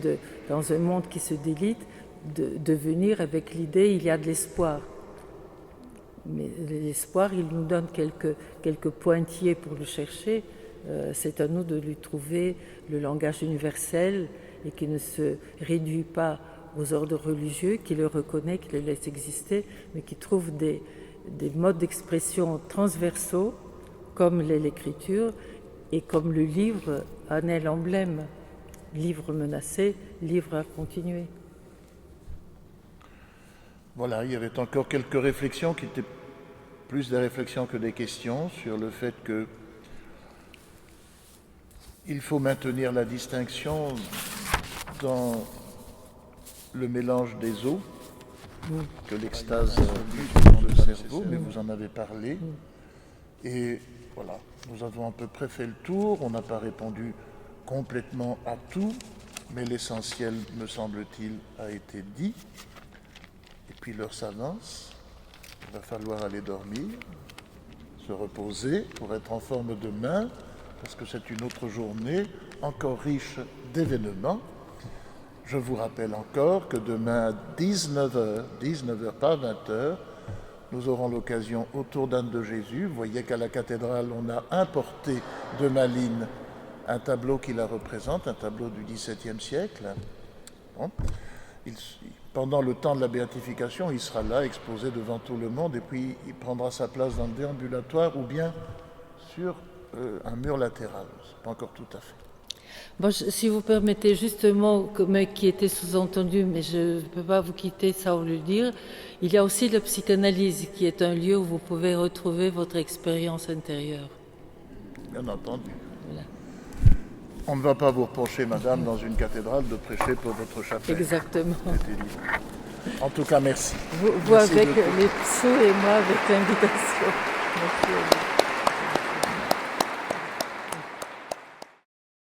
dans un monde qui se délite, de venir avec l'idée il y a de l'espoir. Mais l'espoir, il nous donne quelques pointillés pour le chercher. C'est à nous de lui trouver le langage universel et qui ne se réduit pas aux ordres religieux, qui le reconnaît, qui le laisse exister, mais qui trouve des modes d'expression transversaux, comme l'écriture et comme le livre en est l'emblème. Livre menacé, livre à continuer. Voilà, il y avait encore quelques réflexions qui étaient plus des réflexions que des questions sur le fait que il faut maintenir la distinction dans le mélange des eaux, que l'extase dans le cerveau, mais vous en avez parlé, Et voilà, nous avons à peu près fait le tour. On n'a pas répondu complètement à tout, mais l'essentiel, me semble-t-il, a été dit. Et puis l'heure s'avance. Il va falloir aller dormir, se reposer pour être en forme demain, parce que c'est une autre journée encore riche d'événements. Je vous rappelle encore que demain à 19h, pas 20h, nous aurons l'occasion autour d'Anne de Jésus. Vous voyez qu'à la cathédrale, on a importé de Malines un tableau qui la représente, un tableau du XVIIe siècle. Bon. Pendant le temps de la béatification, il sera là, exposé devant tout le monde, et puis il prendra sa place dans le déambulatoire ou bien sur un mur latéral. C'est pas encore tout à fait. Bon, si vous permettez justement, mais qui était sous-entendu, mais je ne peux pas vous quitter sans le dire, il y a aussi la psychanalyse, qui est un lieu où vous pouvez retrouver votre expérience intérieure. Bien entendu. Voilà. On ne va pas vous reprocher, madame, dans une cathédrale, de prêcher pour votre chapelle. Exactement. C'est évident. En tout cas, merci. Vous Merci avec de tout. les psaumes et moi avec l'invitation. Merci à vous.